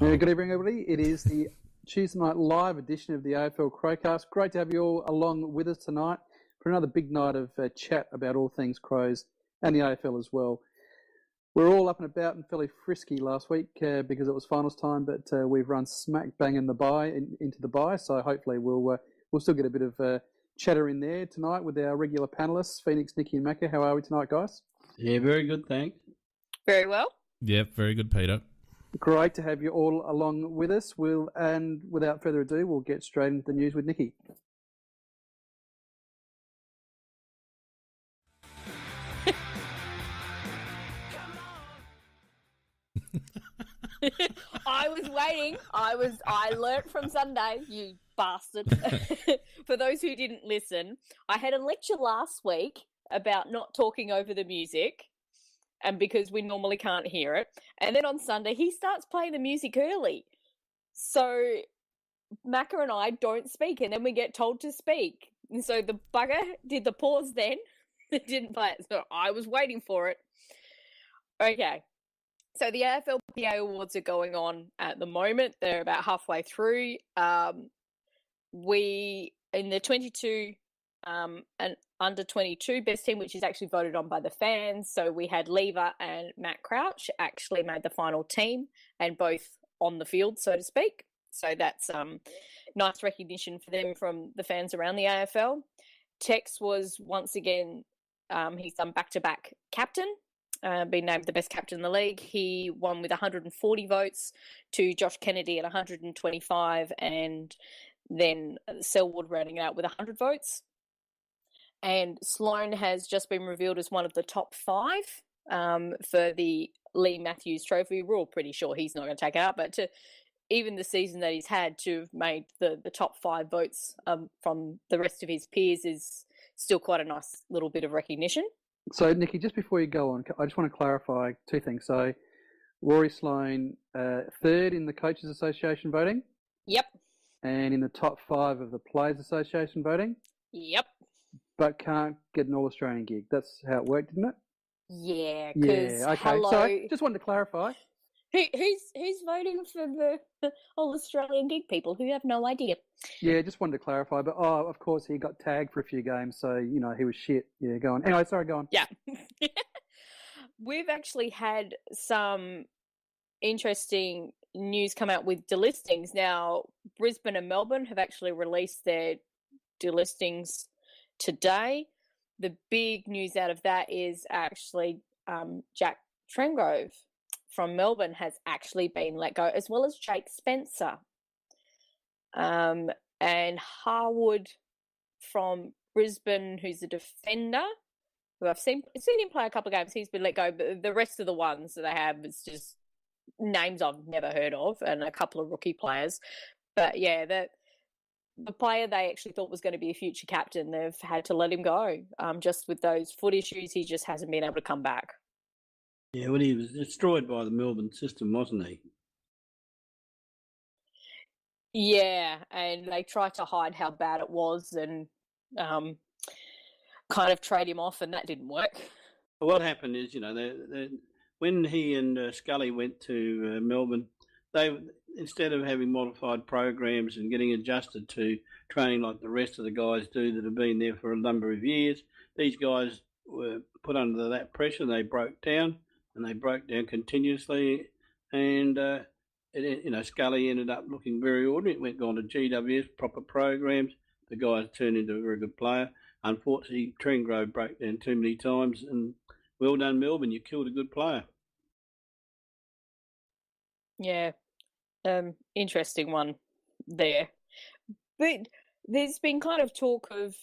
Good evening, everybody. It is the Tuesday night live edition of the AFL Crowcast. Great to have you all along with us tonight for another big night of chat about all things Crows and the AFL as well. We're all up and about and fairly frisky last week because it was finals time, but we've run smack bang in the into the bye, so hopefully we'll still get a bit of chatter in there tonight with our regular panellists, Phoenix, Nikki and Macca. How are we tonight, guys? Yeah, very good, thanks. Very well. Yep, very good, Peter. Great to have you all along with us. And without further ado, we'll get straight into the news with Nikki. I was waiting. I learnt from Sunday, you bastard. For those who didn't listen, I had a lecture last week about not talking over the music, and because we normally can't hear it. And then on Sunday, he starts playing the music early. So Macca and I don't speak, and then we get told to speak. And so the bugger did the pause then. It didn't play it. So I was waiting for it. Okay. So the AFLPA Awards are going on at the moment. They're about halfway through. We, in the 22 and under 22 best team, which is actually voted on by the fans. So we had Lever and Matt Crouch actually made the final team and both on the field, so to speak. So that's nice recognition for them from the fans around the AFL. Tex was once again, he's done back-to-back captain, been named the best captain in the league. He won with 140 votes to Josh Kennedy at 125, and then Selwood rounding out with 100 votes. And Sloan has just been revealed as one of the top 5 for the Lee Matthews Trophy. We're all pretty sure he's not going to take it out, but even the season that he's had to have made the top 5 votes from the rest of his peers is still quite a nice little bit of recognition. So, Nikki, just before you go on, I just want to clarify 2 things. So, Rory Sloan, 3rd in the Coaches Association voting. Yep. And in the top 5 of the Players Association voting. Yep. But can't get an All-Australian gig. That's how it worked, didn't it? Yeah. Yeah, okay. Hello. So, just wanted to clarify. Who's voting for the All-Australian gig people who have no idea? Yeah, just wanted to clarify. But, of course, he got tagged for a few games, so, he was shit. Yeah, go on. Anyway, sorry, go on. Yeah. We've actually had some interesting news come out with delistings. Now, Brisbane and Melbourne have actually released their delistings today. The big news out of that is actually Jack Trengrove from Melbourne has actually been let go, as well as Jake Spencer. And Harwood from Brisbane, who's a defender, who I've seen him play a couple of games, he's been let go, but the rest of the ones that they have is just names I've never heard of and a couple of rookie players. But yeah, the player they actually thought was going to be a future captain, they've had to let him go. Just with those foot issues, he just hasn't been able to come back. Yeah, well, he was destroyed by the Melbourne system, wasn't he? Yeah, and they tried to hide how bad it was and kind of trade him off, and that didn't work. Well, what happened is, when he and Scully went to Melbourne, they, instead of having modified programs and getting adjusted to training like the rest of the guys do that have been there for a number of years, these guys were put under that pressure and they broke down, and they broke down continuously. And, Scully ended up looking very ordinary. Gone to GWS, proper programs. The guy turned into a very good player. Unfortunately, Trengrove broke down too many times, and well done, Melbourne. You killed a good player. Yeah. Interesting one there. But there's been kind of talk of,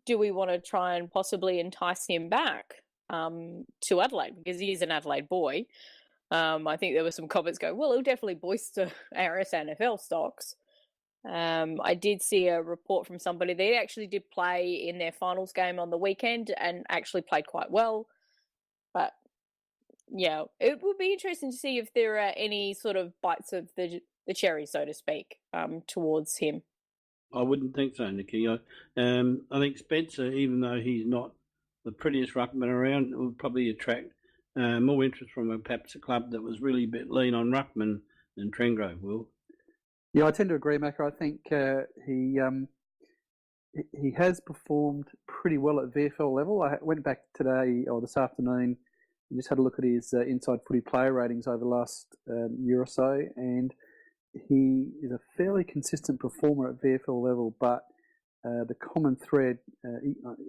do we want to try and possibly entice him back to Adelaide, because he is an Adelaide boy. I think there were some comments going, well, he'll definitely bolster our SNFL stocks. I did see a report from somebody. They actually did play in their finals game on the weekend and actually played quite well. But yeah, it would be interesting to see if there are any sort of bites of the cherry, so to speak, towards him. I wouldn't think so, Nikki. I think Spencer, even though he's not the prettiest ruckman around, would probably attract more interest from perhaps a club that was really a bit lean on ruckman Trengrove will. Yeah, I tend to agree, Macca. I think he has performed pretty well at VFL level. I went back today or this afternoon and just had a look at his inside footy player ratings over the last year or so, and he is a fairly consistent performer at VFL level, but the common thread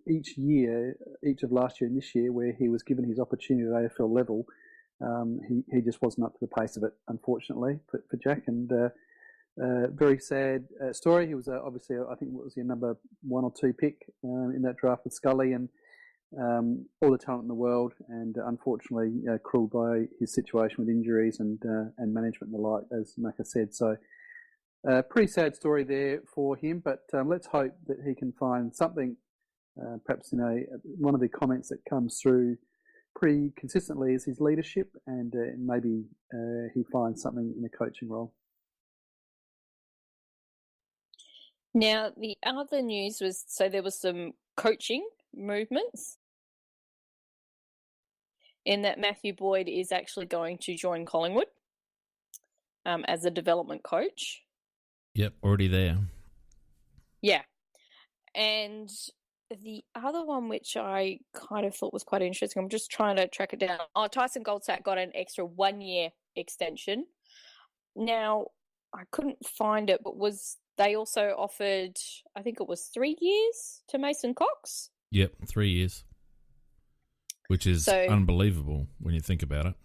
each year, each of last year and this year, where he was given his opportunity at AFL level, he just wasn't up to the pace of it, unfortunately, for Jack. And very sad story. He was obviously, I think, what was your number 1 or 2 pick in that draft with Scully, and all the talent in the world, and unfortunately cruelled by his situation with injuries and management and the like, as Macca said. So pretty sad story there for him, but let's hope that he can find something, perhaps one of the comments that comes through pretty consistently is his leadership, and maybe he finds something in a coaching role. Now, the other news was, so there was some coaching movements in that Matthew Boyd is actually going to join Collingwood as a development coach. Yep, already there. Yeah. And the other one, which I kind of thought was quite interesting, I'm just trying to track it down. Oh, Tyson Goldsack got an extra 1-year extension. Now, I couldn't find it, but they also offered, I think it was 3 years to Mason Cox? Yep, 3 years. Which is unbelievable when you think about it.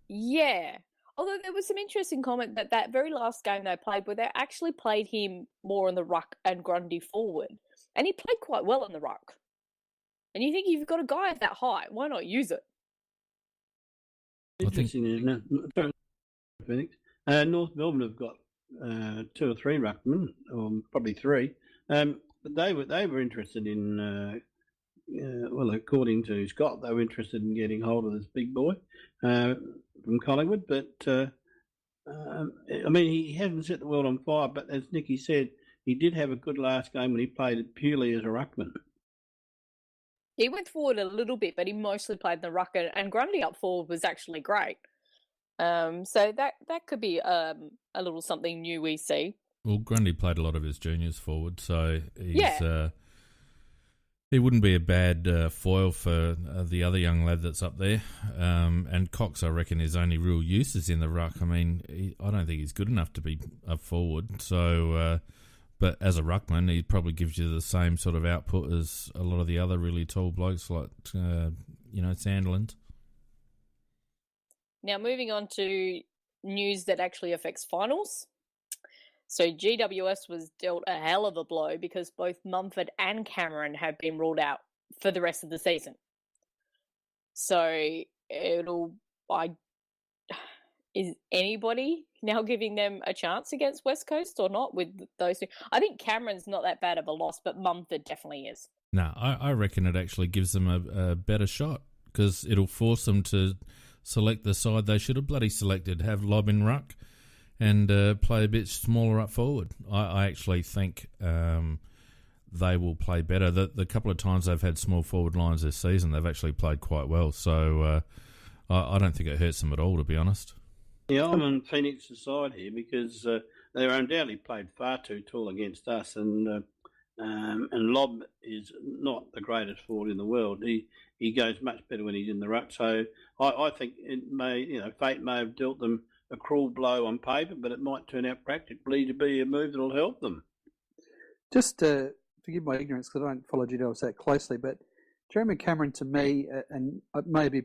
Yeah. Although there was some interesting comment that very last game they played, where they actually played him more in the ruck and Grundy forward. And he played quite well in the ruck. And you think you've got a guy that high, why not use it? Interesting, isn't it? Phoenix. North Melbourne have got 2 or 3 ruckmen, or probably 3. But they were interested in, well, according to Scott, they were interested in getting hold of this big boy from Collingwood. But I mean, he hasn't set the world on fire. But as Nicky said, he did have a good last game when he played it purely as a ruckman. He went forward a little bit, but he mostly played in the ruck, and Grundy up forward was actually great. So that could be a little something new we see. Well, Grundy played a lot of his juniors forward, so he wouldn't be a bad foil for the other young lad that's up there. And Cox, I reckon, his only real use is in the ruck. I mean, I don't think he's good enough to be up forward. So, but as a ruckman, he probably gives you the same sort of output as a lot of the other really tall blokes like, Sandilands. Now, moving on to news that actually affects finals. So GWS was dealt a hell of a blow because both Mumford and Cameron have been ruled out for the rest of the season. So is anybody now giving them a chance against West Coast or not with those two? I think Cameron's not that bad of a loss, but Mumford definitely is. No, I reckon it actually gives them a better shot because it'll force them to select the side they should have bloody selected, have Lob in ruck and play a bit smaller up forward. I actually think they will play better. The couple of times they've had small forward lines this season, they've actually played quite well. So I don't think it hurts them at all, to be honest. Yeah, I'm on Phoenix's side here because they undoubtedly played far too tall against us, and Lob is not the greatest forward in the world. He goes much better when he's in the ruck. So I think it may, fate may have dealt them a cruel blow on paper, but it might turn out practically to be a move that'll help them. Just forgive my ignorance because I don't follow GWS that closely, but Jeremy Cameron, to me, and maybe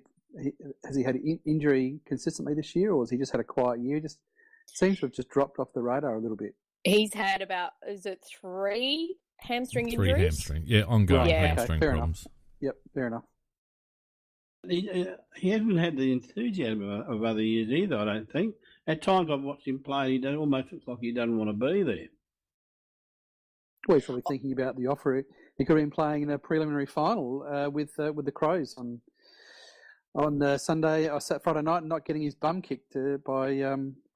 has he had injury consistently this year, or has he just had a quiet year? Just seems to have just dropped off the radar a little bit. He's had about, is it 3 hamstring injuries? 3 hamstring, ongoing hamstring problems. Enough. Yep, fair enough. He hasn't had the enthusiasm of other years either, I don't think. At times I've watched him play, he almost looks like he doesn't want to be there. Well, he's probably thinking about the offer. He could have been playing in a preliminary final with the Crows on Sunday or Friday night, and not getting his bum kicked by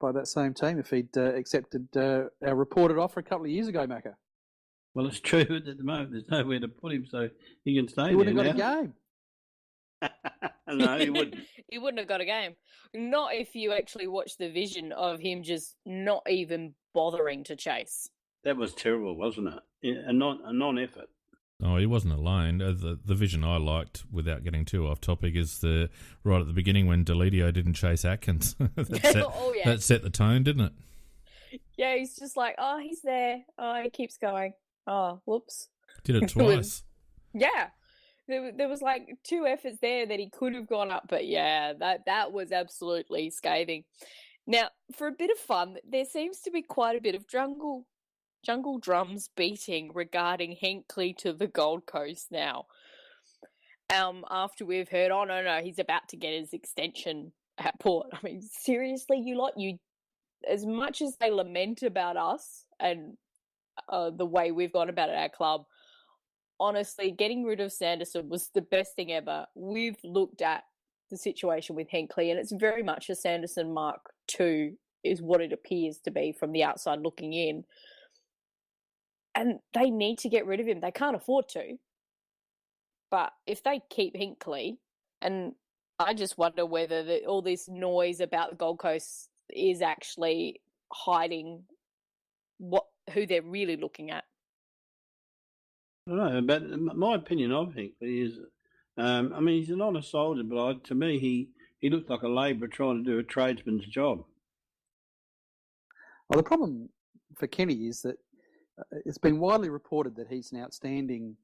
that same team if he'd accepted our reported offer a couple of years ago, Macca. Well, it's true, but at the moment there's nowhere to put him, so he can stay there. He wouldn't have got a game. No, he wouldn't. He wouldn't have got a game. Not if you actually watch the vision of him just not even bothering to chase. That was terrible, wasn't it? A non-effort. Oh, he wasn't alone. The vision I liked, without getting too off topic, is the right at the beginning when Deledio didn't chase Atkins. That set the tone, didn't it? Yeah, he's just like, oh, he's there. Oh, he keeps going. Oh, whoops. Did it twice. Yeah. There was like 2 efforts there that he could have gone up, but yeah, that was absolutely scathing. Now, for a bit of fun, there seems to be quite a bit of jungle drums beating regarding Hinkley to the Gold Coast now. After we've heard, oh no, he's about to get his extension at Port. I mean, seriously, you as much as they lament about us and the way we've gone about it at our club, honestly, getting rid of Sanderson was the best thing ever. We've looked at the situation with Hinkley, and it's very much a Sanderson Mark II is what it appears to be from the outside looking in. And they need to get rid of him. They can't afford to. But if they keep Hinkley, and I just wonder whether all this noise about the Gold Coast is actually hiding who they're really looking at. I don't know, but my opinion of Hinkley is, he's an honest soldier, but to me, he looked like a labourer trying to do a tradesman's job. Well, the problem for Kenny is that it's been widely reported that he's an outstanding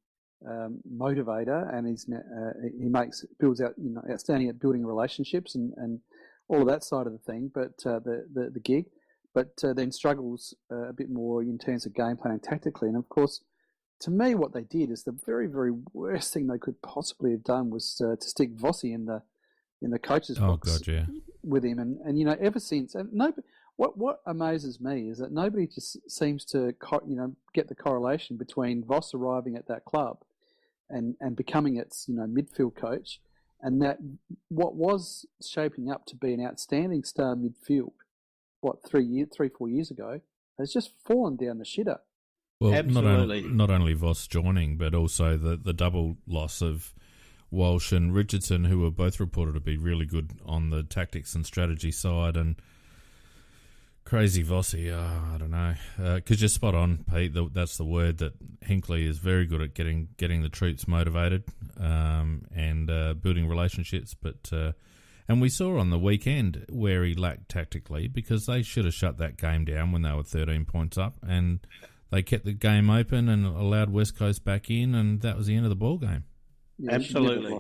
motivator, and he builds out outstanding at building relationships and all of that side of the thing. But the gig, but then struggles a bit more in terms of game planning tactically. And of course, to me, what they did is the very, very worst thing they could possibly have done was to stick Vossi in the coach's box with him. And ever since, and what amazes me is that nobody just seems to get the correlation between Voss arriving at that club and becoming its midfield coach, and that what was shaping up to be an outstanding star midfield 3-4 years ago has just fallen down the shitter. Well, absolutely. Not only Voss joining, but also the double loss of Walsh and Richardson, who were both reported to be really good on the tactics and strategy side, and crazy Vossi, I don't know. Because you're spot on, Pete. That's the word, that Hinkley is very good at getting the troops motivated and building relationships. But and we saw on the weekend where he lacked tactically, because they should have shut that game down when they were 13 points up, and they kept the game open and allowed West Coast back in, and that was the end of the ball game. Yeah, absolutely.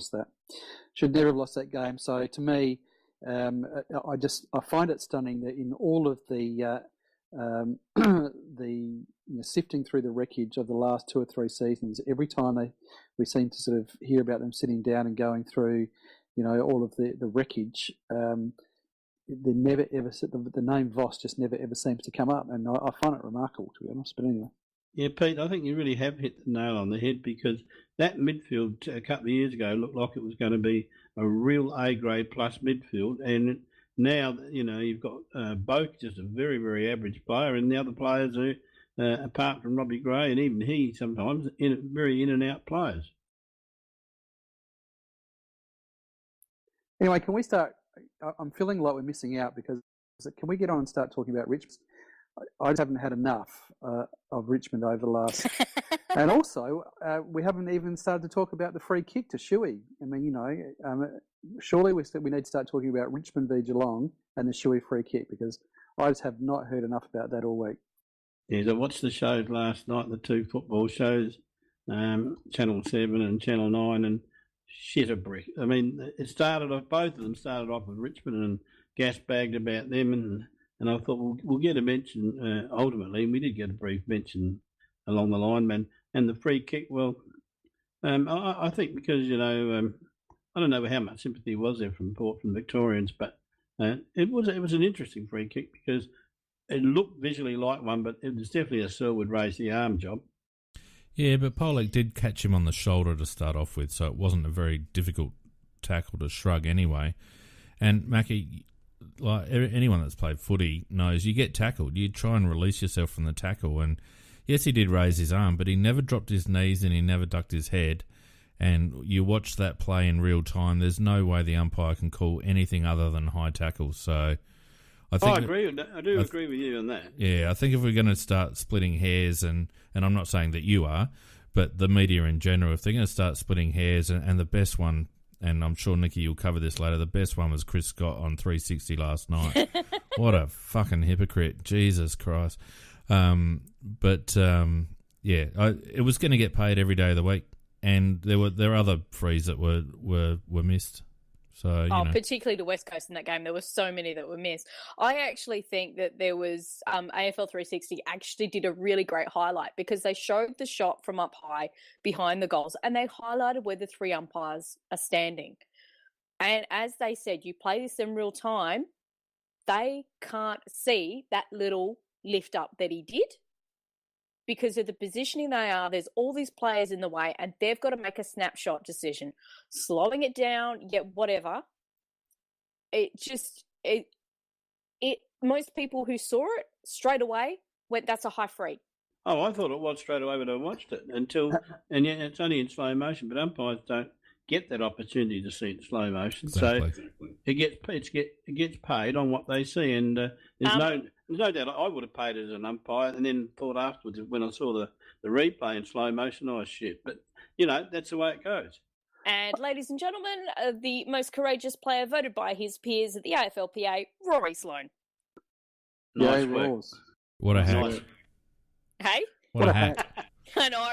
Should never have lost that game. So to me, I find it stunning that in all of the sifting through the wreckage of the last 2 or 3 seasons, every time we seem to sort of hear about them sitting down and going through, all of the wreckage. They never ever the name Voss just never ever seems to come up, and I find it remarkable, to be honest. But anyway. Yeah, Pete, I think you really have hit the nail on the head, because that midfield a couple of years ago looked like it was going to be a real A-grade plus midfield, and now, you've got Boak, just a very, very average player, and the other players are, apart from Robbie Gray, and even he sometimes, very in-and-out players. Anyway, can we start? I'm feeling like we're missing out, because can we get on and start talking about Richmond? I just haven't had enough of Richmond over the last... And also, we haven't even started to talk about the free kick to Shuey. I mean, surely we need to start talking about Richmond v Geelong and the Shuey free kick, because I just have not heard enough about that all week. Yeah, I watched the shows last night, the 2 football shows, Channel 7 and Channel 9, and shit a brick. I mean, both of them started off with Richmond and gas-bagged about them, and I thought we'll get a mention ultimately, and we did get a brief mention along the line, man. And the free kick, well, I think because, I don't know how much sympathy was there from Victorians, but it was an interesting free kick, because it looked visually like one, but it was definitely a Selwood raise the arm job. Yeah, but Pollock did catch him on the shoulder to start off with, so it wasn't a very difficult tackle to shrug anyway. And Mackie, like anyone that's played footy knows, you get tackled, you try and release yourself from the tackle, and yes, he did raise his arm, but he never dropped his knees and he never ducked his head, and you watch that play in real time, there's no way the umpire can call anything other than high tackle. So I think I agree with that. I do agree with you on that. Yeah, I think if we're going to start splitting hairs, and I'm not saying that you are, but the media in general, if they're going to start splitting hairs, and the best one, and I'm sure, Nikki, you'll cover this later, the best one was Chris Scott on 360 last night. What a fucking hypocrite. Jesus Christ. It was going to get paid every day of the week, and there were other frees that were missed. So, particularly the West Coast in that game. There were so many that were missed. I actually think that there was AFL 360 actually did a really great highlight because they showed the shot from up high behind the goals and they highlighted where the three umpires are standing. And as they said, you play this in real time, they can't see that little lift up that he did. Because of the positioning they are, there's all these players in the way and they've got to make a snapshot decision. Slowing it down, whatever. Most people who saw it straight away went, that's a high free. Oh, I thought it was straight away when I watched it and it's only in slow motion, but umpires don't get that opportunity to see it in slow motion. Exactly. So it gets paid on what they see, and there's no doubt I would have paid as an umpire, and then thought afterwards when I saw the replay in slow motion, oh shit! But that's the way it goes. And ladies and gentlemen, the most courageous player voted by his peers at the AFLPA, Rory Sloane. Nice yeah, work. What a hack. Nice. Hey, What a hack. I know.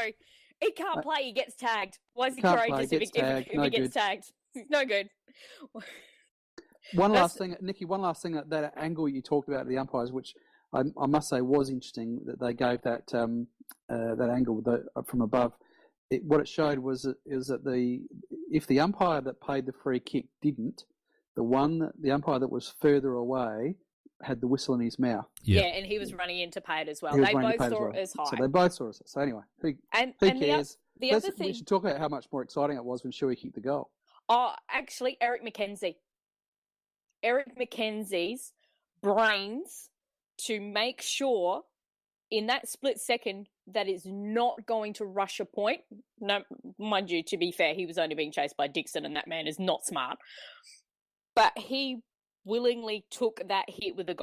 He can't play. He gets tagged. Why is he Can't courageous play, if gets he tagged, gets tagged? He's no good. One last thing, Nikki, that angle you talked about the umpires, which I must say was interesting, that they gave that angle from above. What it showed was that if the umpire that paid the free kick didn't, the umpire that was further away had the whistle in his mouth. Yeah, and he was running in to pay it as well. They both saw it as high. So they both saw it. So anyway, who cares? The other thing, we should talk about how much more exciting it was when Shuey kicked the goal. Oh, actually, Eric McKenzie's brains to make sure in that split second that is not going to rush a point. No, mind you, to be fair, he was only being chased by Dixon, and that man is not smart. But he willingly took that hit with the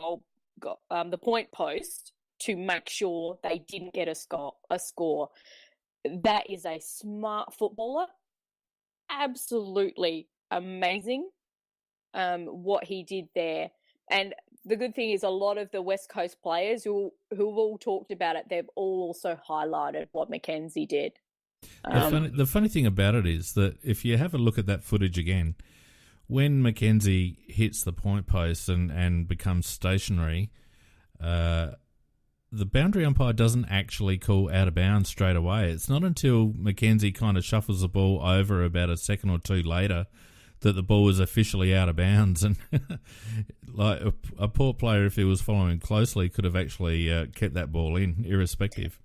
point post to make sure they didn't get a score. That is a smart footballer. Absolutely amazing what he did there. And the good thing is a lot of the West Coast players who've all talked about it, they've all also highlighted what Mackenzie did. The funny thing about it is that if you have a look at that footage again, when Mackenzie hits the point post and becomes stationary, the boundary umpire doesn't actually call out of bounds straight away. It's not until Mackenzie kind of shuffles the ball over about a second or two later that the ball is officially out of bounds. And like a poor player, if he was following closely, could have actually kept that ball in, irrespective.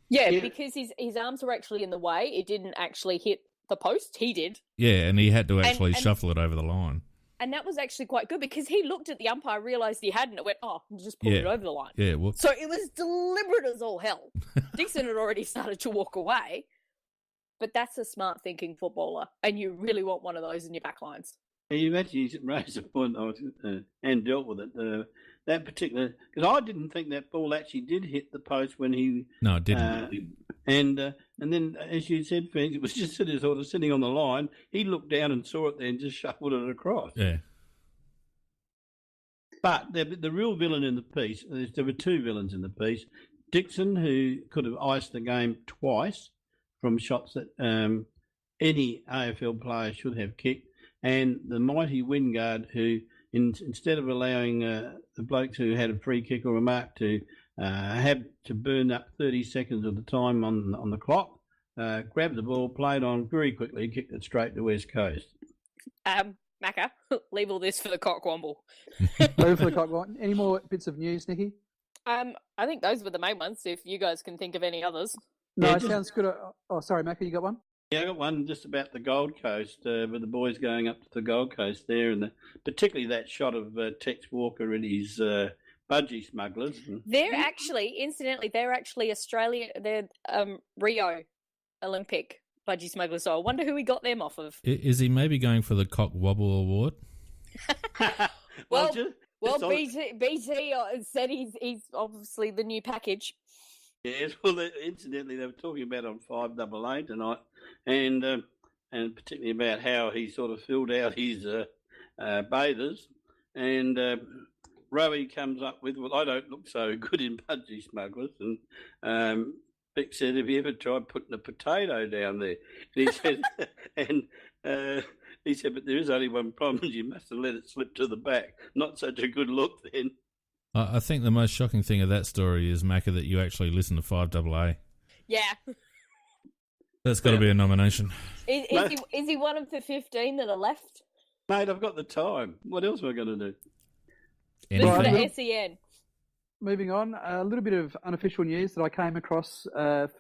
Yeah, because his arms were actually in the way. It didn't actually hit the post. He did. Yeah, and he had to actually shuffle it over the line. And that was actually quite good because he looked at the umpire, realised he hadn't, and went, and just pulled it over the line. Yeah, whoops. So it was deliberate as all hell. Dixon had already started to walk away, but that's a smart thinking footballer, and you really want one of those in your back lines. You actually raised a point, and dealt with it. That particular, because I didn't think that ball actually did hit the post when he. No, it didn't. And then, as you said, Felix, it was just sort of sitting on the line. He looked down and saw it there and just shuffled it across. Yeah. But the real villain in the piece, there were two villains in the piece. Dixon, who could have iced the game twice from shots that any AFL player should have kicked, and the mighty Wingard, who instead of allowing the blokes who had a free kick or a mark to have to burn up 30 seconds of the time on the clock, grabbed the ball, played on very quickly, kicked it straight to West Coast. Macca, leave all this for the Cockwomble. Leave for the Cockwomble. Any more bits of news, Nikki? I think those were the main ones, if you guys can think of any others. No, it sounds good. Oh, sorry, Macca, you got one? Yeah, I got one just about the Gold Coast, with the boys going up to the Gold Coast there, and particularly that shot of Tex Walker and his budgie smugglers. They're actually, incidentally, Australia, they're Rio Olympic Budgie Smuggler. So I wonder who he got them off of. Is he maybe going for the Cock Wobble Award? Well, BT said he's obviously the new package. Yes, well, incidentally, they were talking about it on 5AA tonight, and particularly about how he sort of filled out his bathers, and Rowie comes up with, well, I don't look so good in Budgie Smugglers, and Vic said, have you ever tried putting a potato down there? And he said, he said, but there is only one problem, you must have let it slip to the back. Not such a good look then. I think the most shocking thing of that story is, Macca, that you actually listen to 5AA. Yeah. That's got to be a nomination. Is he one of the 15 that are left? Mate, I've got the time. What else am I going to do? Listen to SEN. Moving on, a little bit of unofficial news that I came across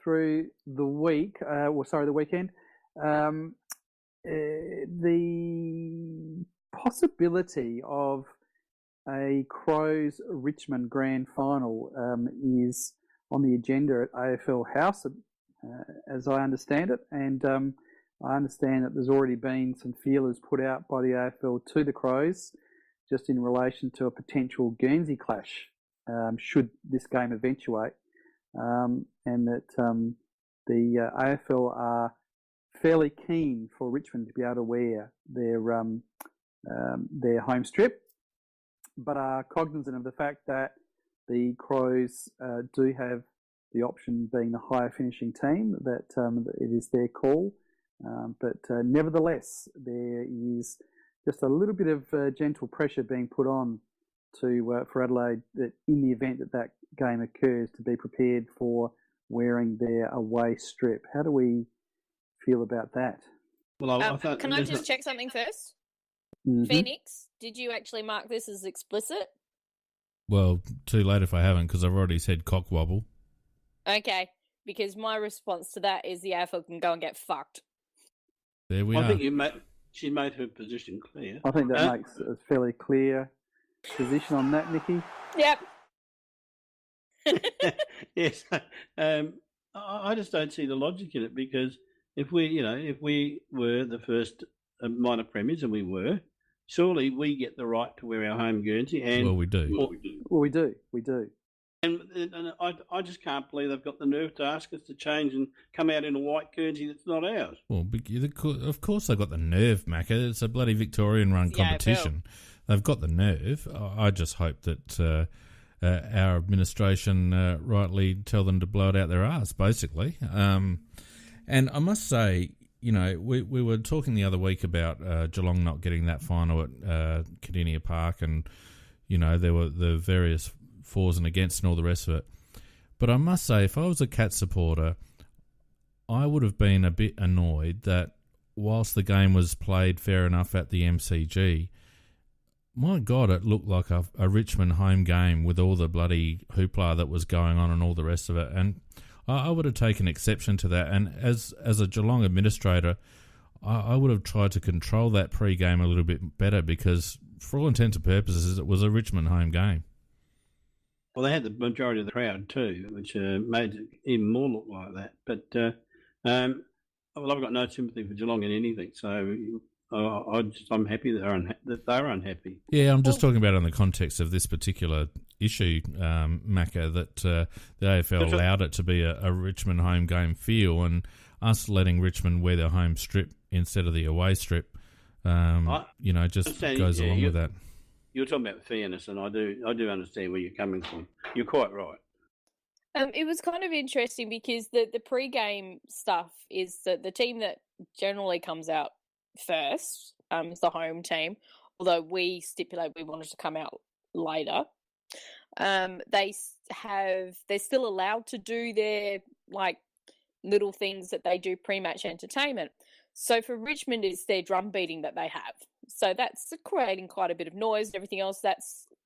through the week, the weekend. The possibility of a Crows Richmond Grand Final is on the agenda at AFL House, as I understand it, and I understand that there's already been some feelers put out by the AFL to the Crows just in relation to a potential Guernsey clash should this game eventuate, and that the AFL are fairly keen for Richmond to be able to wear their home strip, but are cognizant of the fact that the Crows do have the option, being the higher finishing team, that it is their call. But nevertheless, there is just a little bit of gentle pressure being put on to for Adelaide, that in the event that game occurs, to be prepared for wearing their away strip. How do we feel about that? Well, can I just check something first? Mm-hmm. Phoenix, did you actually mark this as explicit? Well, too late if I haven't, because I've already said cock wobble. Okay, because my response to that is the AFL can go and get fucked. There we are. I think she made her position clear. I think that makes a fairly clear position on that, Nikki. Yep. Yes. I just don't see the logic in it, because if we were the first minor premiers, and we were, surely we get the right to wear our home Guernsey. And well, we do. Well, we do. And I just can't believe they've got the nerve to ask us to change and come out in a white Guernsey that's not ours. Well, of course they've got the nerve, Macca. It's a bloody Victorian-run competition. They've got the nerve. I just hope that our administration rightly tell them to blow it out their arse, basically. And I must say, we were talking the other week about Geelong not getting that final at Cardinia Park, and, there were the various fors and against and all the rest of it. But I must say, if I was a Cats supporter, I would have been a bit annoyed that whilst the game was played fair enough at the MCG, my God, it looked like a Richmond home game with all the bloody hoopla that was going on and all the rest of it. And I would have taken exception to that. And as a Geelong administrator, I would have tried to control that pre-game a little bit better, because for all intents and purposes, it was a Richmond home game. Well, they had the majority of the crowd too, which made it even more look like that. But I've got no sympathy for Geelong in anything, so I'm happy that they're unhappy. Yeah, I'm just talking about it in the context of this particular issue, Macca, that the AFL allowed it to be a Richmond home game feel, and us letting Richmond wear their home strip instead of the away strip, just goes along with that. You're talking about fairness, and I do understand where you're coming from. You're quite right. It was kind of interesting because the pre-game stuff is that the team that generally comes out first is the home team, although we stipulate we wanted to come out later. They're still allowed to do their little things that they do pre-match entertainment. So for Richmond, it's their drum beating that they have. So that's creating quite a bit of noise and everything else.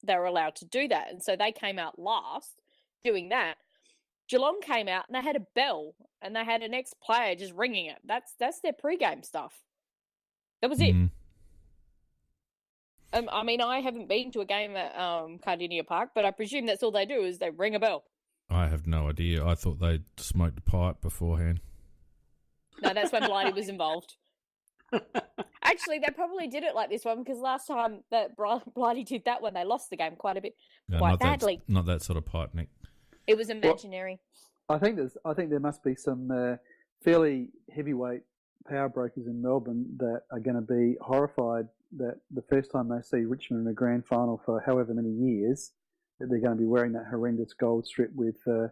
They're allowed to do that. And so they came out last doing that. Geelong came out and they had a bell and they had an ex-player just ringing it. That's their pre-game stuff. That was it. I haven't been to a game at Cardinia Park, but I presume that's all they do is they ring a bell. I have no idea. I thought they smoked a pipe beforehand. No, that's when Blighty was involved. Actually, they probably did it like this one because last time that Blighty did that one, they lost the game quite badly. Not that sort of pipe, Nick. It was imaginary. Well, I think there must be some fairly heavyweight power brokers in Melbourne that are going to be horrified that the first time they see Richmond in a grand final for however many years, that they're going to be wearing that horrendous gold strip with a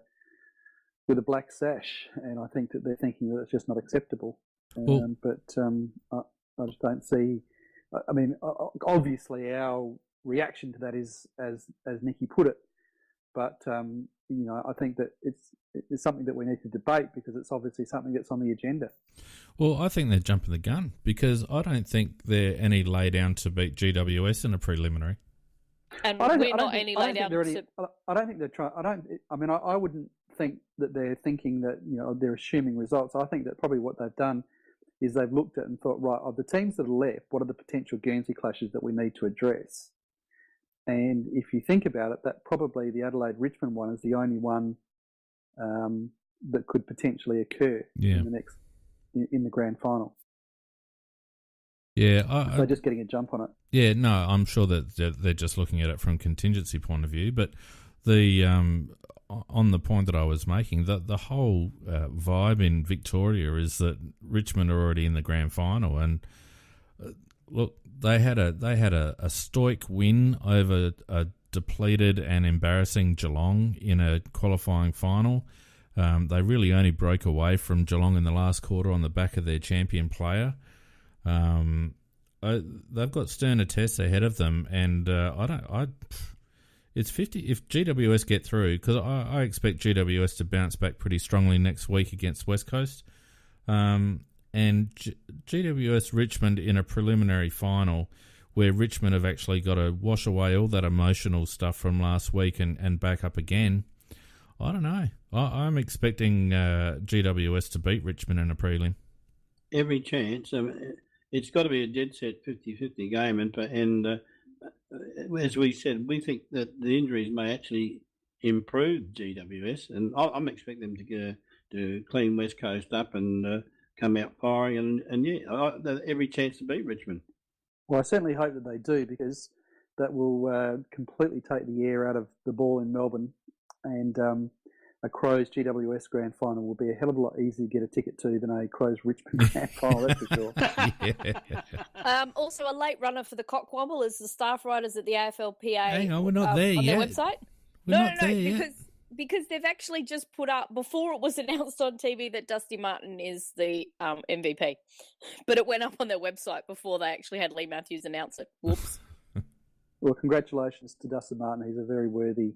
black sash, and I think that they're thinking that it's just not acceptable. But I just don't see. I mean, obviously our reaction to that is as Nikki put it, but I think that it's something that we need to debate because it's obviously something that's on the agenda. Well, I think they're jumping the gun because I don't think they're any lay down to beat GWS in a preliminary. And we're not any lay down to. I don't think they're trying. I wouldn't think that they're thinking that they're assuming results. I think that probably what they've done is they've looked at and thought, right, of the teams that are left, what are the potential Guernsey clashes that we need to address? And if you think about it, that probably the Adelaide-Richmond one is the only one that could potentially occur in the grand final. Yeah, so just getting a jump on it. Yeah, no, I'm sure that they're just looking at it from a contingency point of view. But the on the point that I was making, the whole vibe in Victoria is that Richmond are already in the grand final, and look, they had a stoic win over a depleted and embarrassing Geelong in a qualifying final. They really only broke away from Geelong in the last quarter on the back of their champion player. They've got sterner tests ahead of them, and it's 50 if GWS get through, because I expect GWS to bounce back pretty strongly next week against West Coast. And GWS Richmond in a preliminary final where Richmond have actually got to wash away all that emotional stuff from last week and back up again. I don't know. I'm expecting GWS to beat Richmond in a prelim. Every chance. It's got to be a dead set 50-50 game. And as we said, we think that the injuries may actually improve GWS. And I'm expecting them to clean West Coast up and come out firing. And every chance to beat Richmond. Well, I certainly hope that they do, because that will completely take the air out of the ball in Melbourne, and a Crows GWS grand final will be a hell of a lot easier to get a ticket to than a Crows Richmond grand final, that's for sure. Also, a late runner for the Cockwomble is the staff writers at the AFLPA. Hang on, we're not there on yet. Their website. No, because they've actually just put up, before it was announced on TV, that Dusty Martin is the MVP. But it went up on their website before they actually had Lee Matthews announce it. Whoops. Well, congratulations to Dusty Martin. He's a very worthy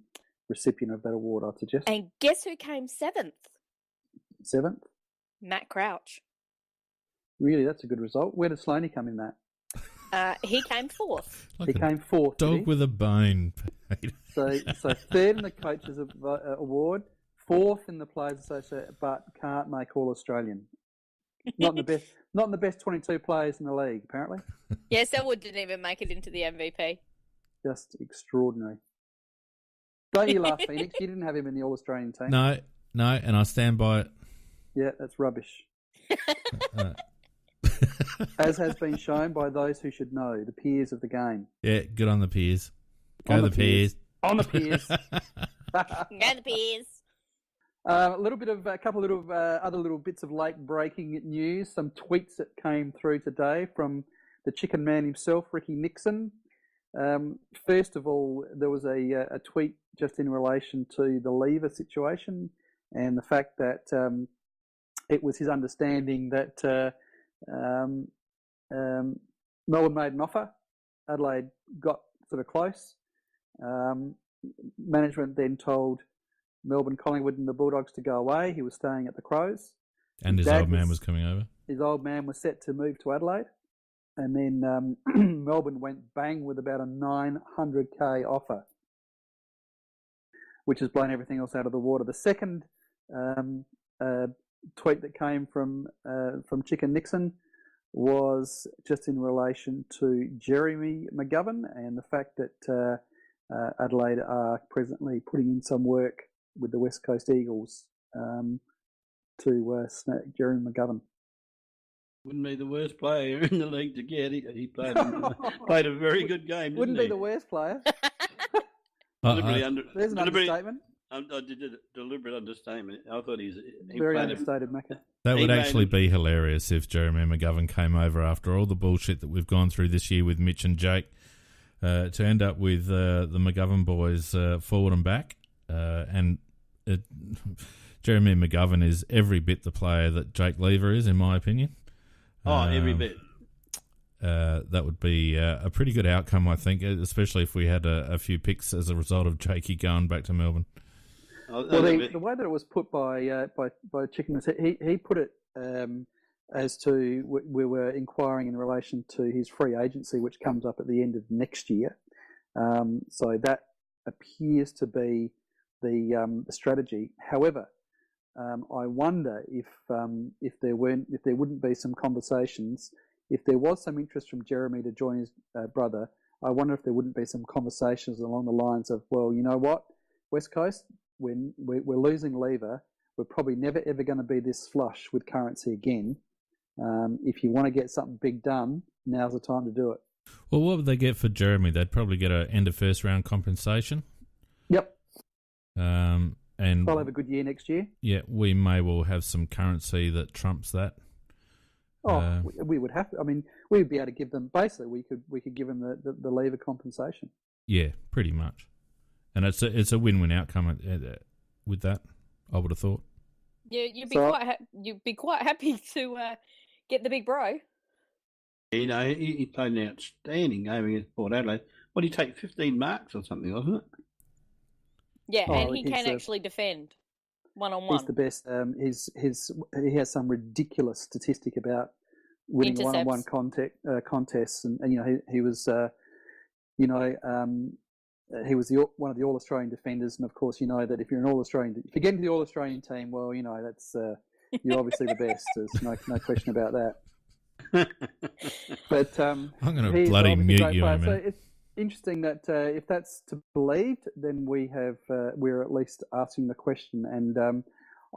recipient of that award, I'd suggest. And guess who came seventh? Seventh? Matt Crouch. Really, that's a good result. Where did Sloaney come in that? He came fourth. He came fourth. Dog with a bone. So third in the Coaches Award, fourth in the Players Association, but can't make All Australian. Not in the best 22 players in the league, apparently. Yeah, Selwood didn't even make it into the MVP. Just extraordinary. Don't you laugh, Phoenix? You didn't have him in the All Australian team. No, and I stand by it. Yeah, that's rubbish. As has been shown by those who should know, the peers of the game. Yeah, good on the peers. Go the peers. On the peers. Go the peers. A couple of other little bits of late breaking news. Some tweets that came through today from the Chicken Man himself, Ricky Nixon. First of all, there was a tweet just in relation to the Lever situation and the fact that it was his understanding that Melbourne made an offer. Adelaide got sort of close. Management then told Melbourne, Collingwood and the Bulldogs to go away. He was staying at the Crows. And his old man was coming over. His old man was set to move to Adelaide. And then Melbourne went bang with about a $900K offer, which has blown everything else out of the water. The second tweet that came from Chicken Nixon was just in relation to Jeremy McGovern and the fact that Adelaide are presently putting in some work with the West Coast Eagles to snag Jeremy McGovern. Wouldn't be the worst player in the league to get. He played a very good game. Wouldn't be he? the worst player. There's an understatement. I did a deliberate understatement. I thought he very understated, Macca. That would actually be hilarious if Jeremy McGovern came over after all the bullshit that we've gone through this year with Mitch and Jake to end up with the McGovern boys forward and back. Jeremy McGovern is every bit the player that Jake Lever is, in my opinion. Every bit. That would be a pretty good outcome, I think, especially if we had a few picks as a result of Jakey going back to Melbourne. Well, the way that it was put by Chicken, he put it as to we were inquiring in relation to his free agency, which comes up at the end of next year. So that appears to be the strategy. However, I wonder if there wouldn't be some conversations. If there was some interest from Jeremy to join his brother, I wonder if there wouldn't be some conversations along the lines of, well, you know what, West Coast, when we're losing Lever, we're probably never ever going to be this flush with currency again. If you want to get something big done, now's the time to do it. Well, what would they get for Jeremy? They'd probably get an end of first round compensation. Yep. And they'll have a good year next year. Yeah, we may well have some currency that trumps that. We would have to. I mean, we would be able to give them. Basically, we could give them the Lever compensation. Yeah, pretty much. And it's a win-win outcome with that, I would have thought. Yeah, you'd be quite happy to get the big bro. You know, he played an outstanding game against Port Adelaide. What did he take? 15 marks or something, wasn't it? Yeah, and he can actually defend one-on-one. He's the best. He has some ridiculous statistic about winning one-on-one contests, and you know he was he was one of the All-Australian defenders, and of course you know that if you're an All-Australian, if you get into the All-Australian team, well, you know that's you're obviously the best. There's no question about that. But I'm going to bloody mute you in a minute. So it's interesting that if that's to be believed, then we're at least asking the question. And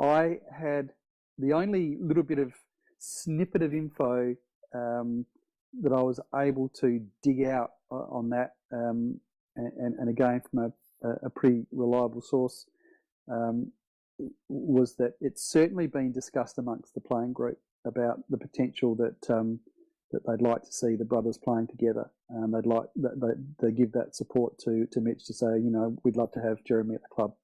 I had the only little bit of snippet of info that I was able to dig out on that, and again from a pretty reliable source, was that it's certainly been discussed amongst the playing group about the potential that they'd like to see the brothers playing together. They'd like they give that support to Mitch to say, you know, we'd love to have Jeremy at the club.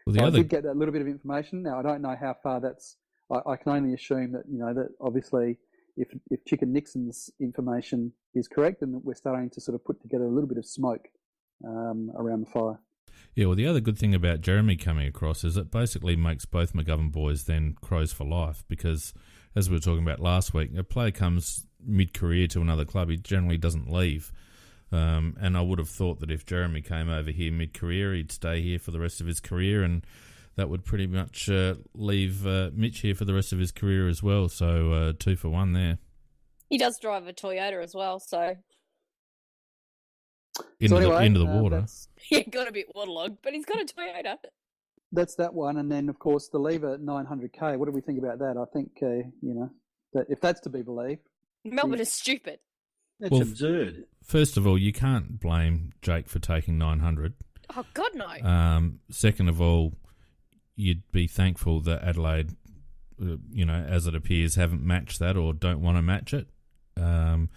Well, I did get that little bit of information. Now I don't know how far that's. I can only assume that that obviously if Chicken Nixon's information is correct, then we're starting to sort of put together a little bit of smoke around the fire. Yeah, well, the other good thing about Jeremy coming across is it basically makes both McGovern boys then Crows for life, because as we were talking about last week, a player comes mid-career to another club, he generally doesn't leave. And I would have thought that if Jeremy came over here mid-career, he'd stay here for the rest of his career, and that would pretty much leave Mitch here for the rest of his career as well. So 2 for 1 there. He does drive a Toyota as well, so... Into the water. Yeah, got a bit waterlogged, but he's got a Toyota. That's that one, and then of course the Lever 900k. What do we think about that? I think that if that's to be believed, Melbourne is stupid. That's absurd. First of all, you can't blame Jake for taking 900. Oh God, no. Second of all, you'd be thankful that Adelaide, as it appears, haven't matched that or don't want to match it. And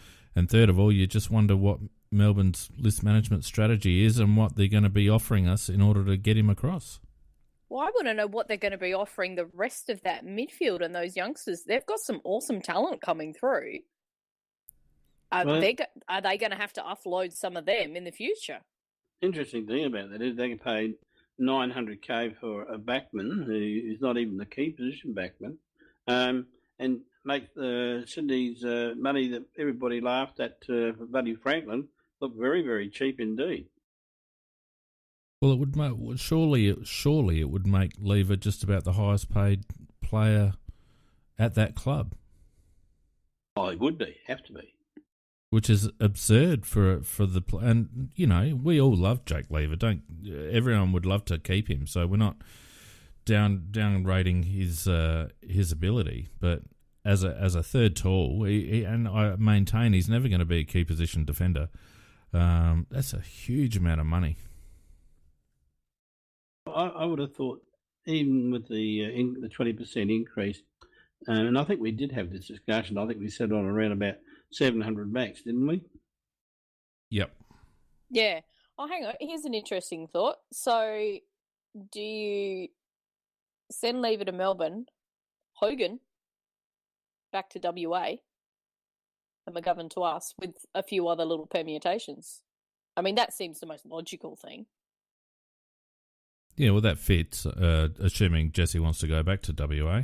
third of all, you just wonder what Melbourne's list management strategy is and what they're going to be offering us in order to get him across. Well, I want to know what they're going to be offering the rest of that midfield and those youngsters. They've got some awesome talent coming through. Are they going to have to offload some of them in the future? Interesting thing about that is they can pay $900k for a backman who is not even the key position backman, and make Sydney's money that everybody laughed at for Buddy Franklin look very, very cheap indeed. Well, it would surely it would make Lever just about the highest paid player at that club. Oh, it would be, have to be. Which is absurd for the and we all love Jake Lever. Everyone would love to keep him, so we're not downgrading his ability. But as a third tall, and I maintain he's never going to be a key position defender. That's a huge amount of money. I would have thought, even with the 20% increase, and I think we did have this discussion. I think we said on around about 700 max, didn't we? Yep. Yeah. Oh, hang on. Here's an interesting thought. So, do you send Lever to Melbourne, Hogan back to WA, and McGovern to us with a few other little permutations? I mean, that seems the most logical thing. Yeah, well, that fits, assuming Jesse wants to go back to WA.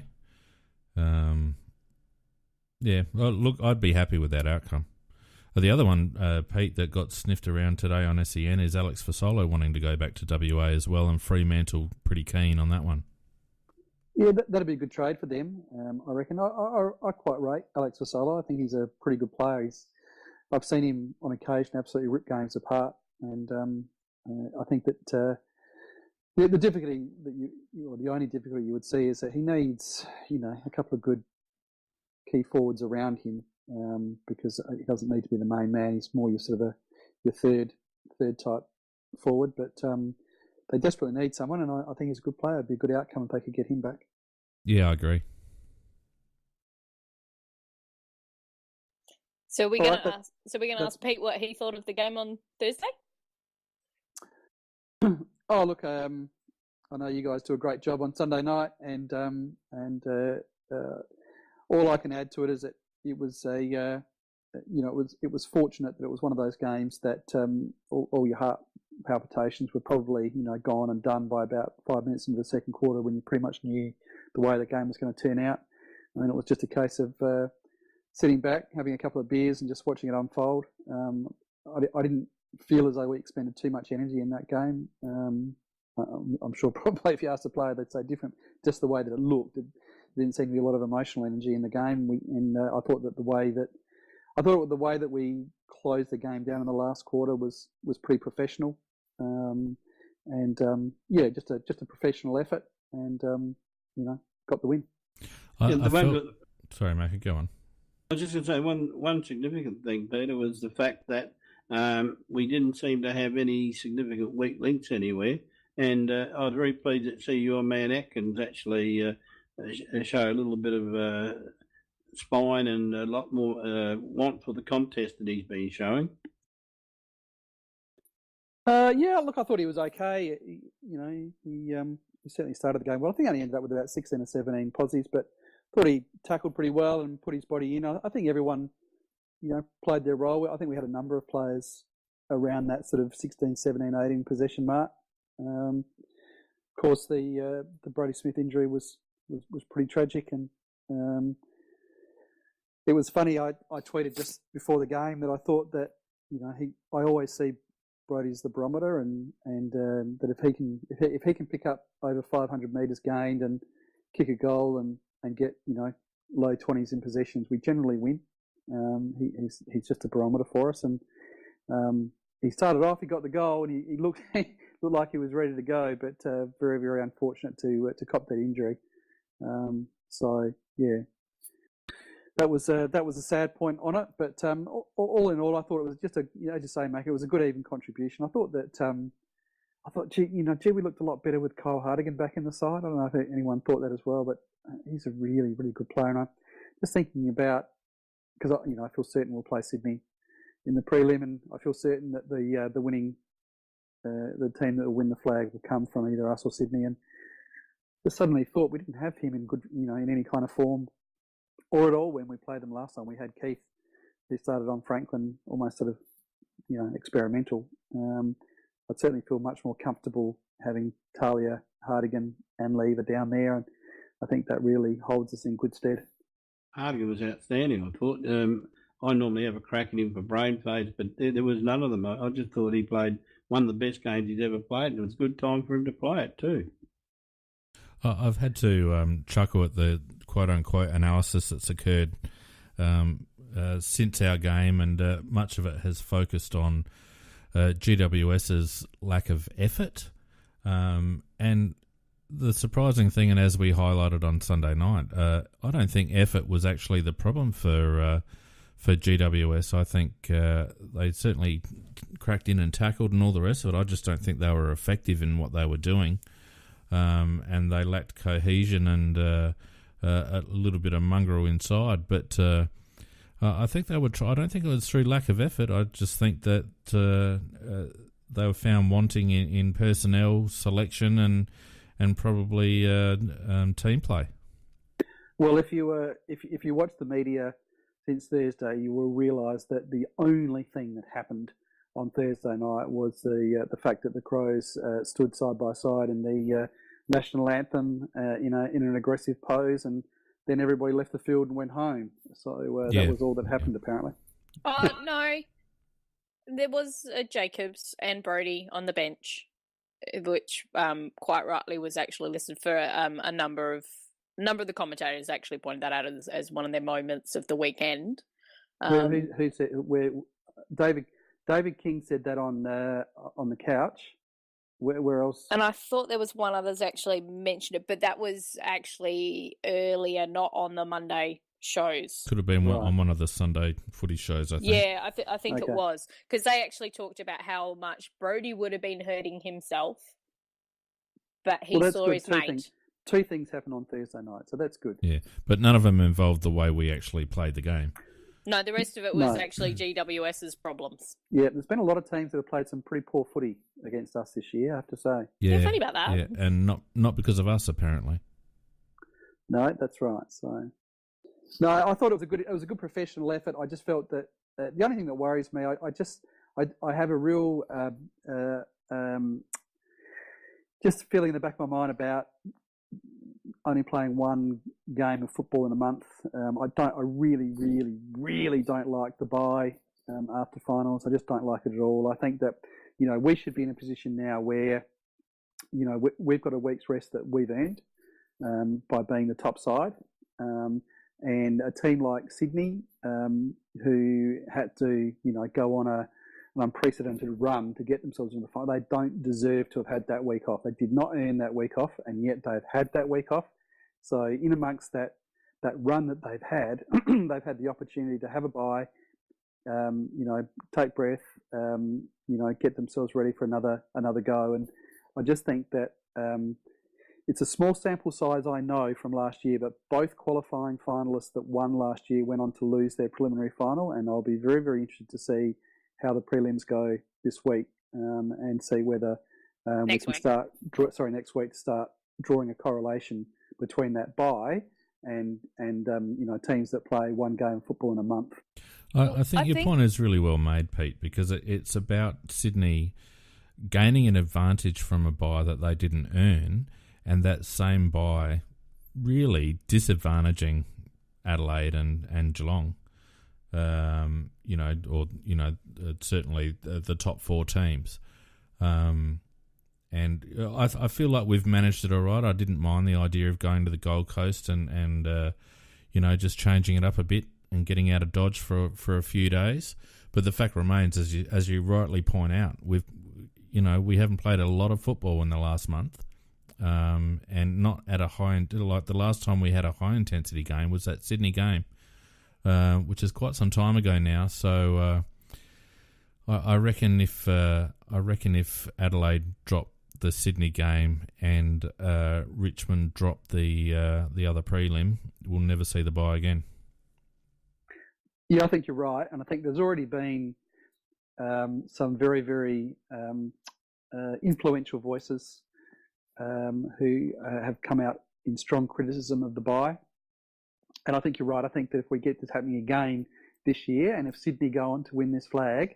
Yeah, well, look, I'd be happy with that outcome. The other one, Pete, that got sniffed around today on SEN is Alex Fasolo wanting to go back to WA as well, and Fremantle pretty keen on that one. Yeah, that'd be a good trade for them, I reckon. I quite rate Alex Fasolo. I think he's a pretty good player. I've seen him on occasion absolutely rip games apart, and I think that the difficulty the only difficulty you would see is that he needs, a couple of good key forwards around him, because he doesn't need to be the main man. He's more your sort of your third type forward, but they desperately need someone, and I think he's a good player. It'd be a good outcome if they could get him back. Yeah, I agree. So we're going to ask Pete what he thought of the game on Thursday. Oh, look, I know you guys do a great job on Sunday night, and all I can add to it is that it was it was fortunate that it was one of those games that all your heart palpitations were probably gone and done by about 5 minutes into the second quarter, when you pretty much knew the way the game was going to turn out. I mean, it was just a case of sitting back, having a couple of beers, and just watching it unfold. I didn't feel as though we expended too much energy in that game. I'm sure probably if you asked a player, they'd say different. Just the way that it looked, there didn't seem to be a lot of emotional energy in the game. I thought that the way that we closed the game down in the last quarter was pretty professional, just a professional effort, and got the win. Sorry, Mackie, go on. I was just going to say one significant thing, Peter, was the fact that we didn't seem to have any significant weak links anywhere, and I was very pleased to see your man Atkins actually show a little bit of spine and a lot more want for the contest that he's been showing. Yeah, look, I thought he was okay. He certainly started the game well. I think he only ended up with about 16 or 17 positives, but thought he tackled pretty well and put his body in. I think everyone, played their role. I think we had a number of players around that sort of 16, 17, 18 possession mark. Of course, the Brodie Smith injury was pretty tragic, and it was funny. I tweeted just before the game that I thought that I always see Brodie's the barometer, and that if he can pick up over 500 metres gained and kick a goal and get low 20s in possessions, we generally win. He's just a barometer for us, and he started off. He got the goal, and he looked like he was ready to go, but very, very unfortunate to cop that injury. So yeah, that was a sad point on it. But all in all, I thought it was just as you say, Mac, it was a good even contribution. I thought that gee, we looked a lot better with Kyle Hartigan back in the side. I don't know if anyone thought that as well, but he's a really, really good player. And I'm just thinking about, because I feel certain we'll play Sydney in the prelim, and I feel certain that the winning the team that will win the flag will come from either us or Sydney. And just suddenly thought we didn't have him in good, in any kind of form or at all when we played them last time. We had Keith, who started on Franklin, almost sort of experimental. I'd certainly feel much more comfortable having Talia, Hartigan, and Lever down there, and I think that really holds us in good stead. Hartigan was outstanding, I thought. I normally have a crack at him for brain phase, but there was none of them. I just thought he played one of the best games he's ever played, and it was a good time for him to play it too. I've had to chuckle at the quote-unquote analysis that's occurred since our game, and much of it has focused on GWS's lack of effort. And the surprising thing, and as we highlighted on Sunday night, I don't think effort was actually the problem for GWS. I think they certainly cracked in and tackled and all the rest of it. I just don't think they were effective in what they were doing, and they lacked cohesion and a little bit of mongrel inside. But I think they would try. I don't think it was through lack of effort. I just think that they were found wanting in personnel selection and probably team play. Well, if you watch the media since Thursday, you will realise that the only thing that happened on Thursday night was the fact that the Crows stood side by side in the national anthem, in an aggressive pose, and then everybody left the field and went home. So that was all that happened, apparently. Oh no, there was Jacobs and Brodie on the bench, which quite rightly was actually listed for a number of the commentators actually pointed that out as one of their moments of the weekend. Who said? Where David King said that on the couch. Where else? And I thought there was one others actually mentioned it, but that was actually earlier, not on the Monday shows. Could have been on one of the Sunday footy shows, I think. Yeah, I think it was, because they actually talked about how much Brodie would have been hurting himself, but he saw his mate. Two things happened on Thursday night, so that's good. Yeah, but none of them involved the way we actually played the game. No, the rest of it was actually GWS's problems. Yeah, there's been a lot of teams that have played some pretty poor footy against us this year, I have to say. Yeah, funny about that. Yeah, and not because of us, apparently. No, that's right. So, no, I thought it was a good professional effort. I just felt that the only thing that worries me, I have a real just feeling in the back of my mind about only playing one game of football in a month. I really, really, really don't like the bye after finals. I just don't like it at all. I think that, we should be in a position now where, we've got a week's rest that we've earned by being the top side. And a team like Sydney, who had to, go on an unprecedented run to get themselves in the final, they don't deserve to have had that week off. They did not earn that week off, and yet they've had that week off. So in amongst that run that they've had, they've had the opportunity to have a bye, take breath, get themselves ready for another go. And I just think that it's a small sample size, I know, from last year, but both qualifying finalists that won last year went on to lose their preliminary final, and I'll be very, very interested to see how the prelims go this week, and see whether we can next week to start drawing a correlation between that bye and teams that play one game of football in a month. I think your point is really well made, Pete, because it's about Sydney gaining an advantage from a bye that they didn't earn, and that same bye really disadvantaging Adelaide and Geelong. Certainly the top four teams. And I feel like we've managed it all right. I didn't mind the idea of going to the Gold Coast and just changing it up a bit and getting out of Dodge for a few days. But the fact remains, as you rightly point out, we haven't played a lot of football in the last month, and not at a high, like the last time we had a high intensity game was that Sydney game, which is quite some time ago now. So I reckon if Adelaide dropped the Sydney game and Richmond dropped the other prelim, we'll never see the bye again. Yeah, I think you're right, and I think there's already been some very, very influential voices who have come out in strong criticism of the bye. And I think you're right. I think that if we get this happening again this year, and if Sydney go on to win this flag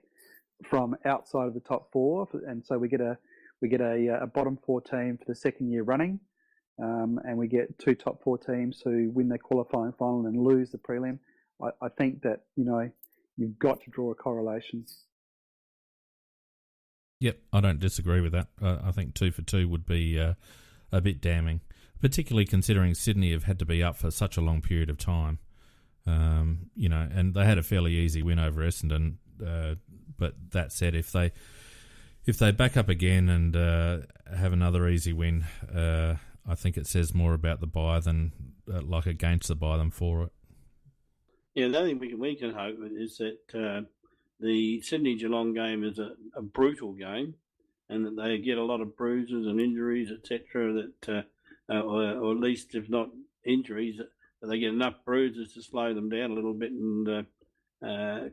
from outside of the top four, and so we get a bottom four team for the second year running, and we get two top four teams who win their qualifying final and lose the prelim, I think that you've got to draw a correlation. Yep, I don't disagree with that. I think 2 for 2 would be a bit damning, particularly considering Sydney have had to be up for such a long period of time. And they had a fairly easy win over Essendon. But that said, if they back up again and have another easy win, I think it says more about the bye than like against the bye than for it. Yeah, the only thing we can hope is that the Sydney Geelong game is a brutal game, and that they get a lot of bruises and injuries, etc. That, or at least if not injuries, that they get enough bruises to slow them down a little bit and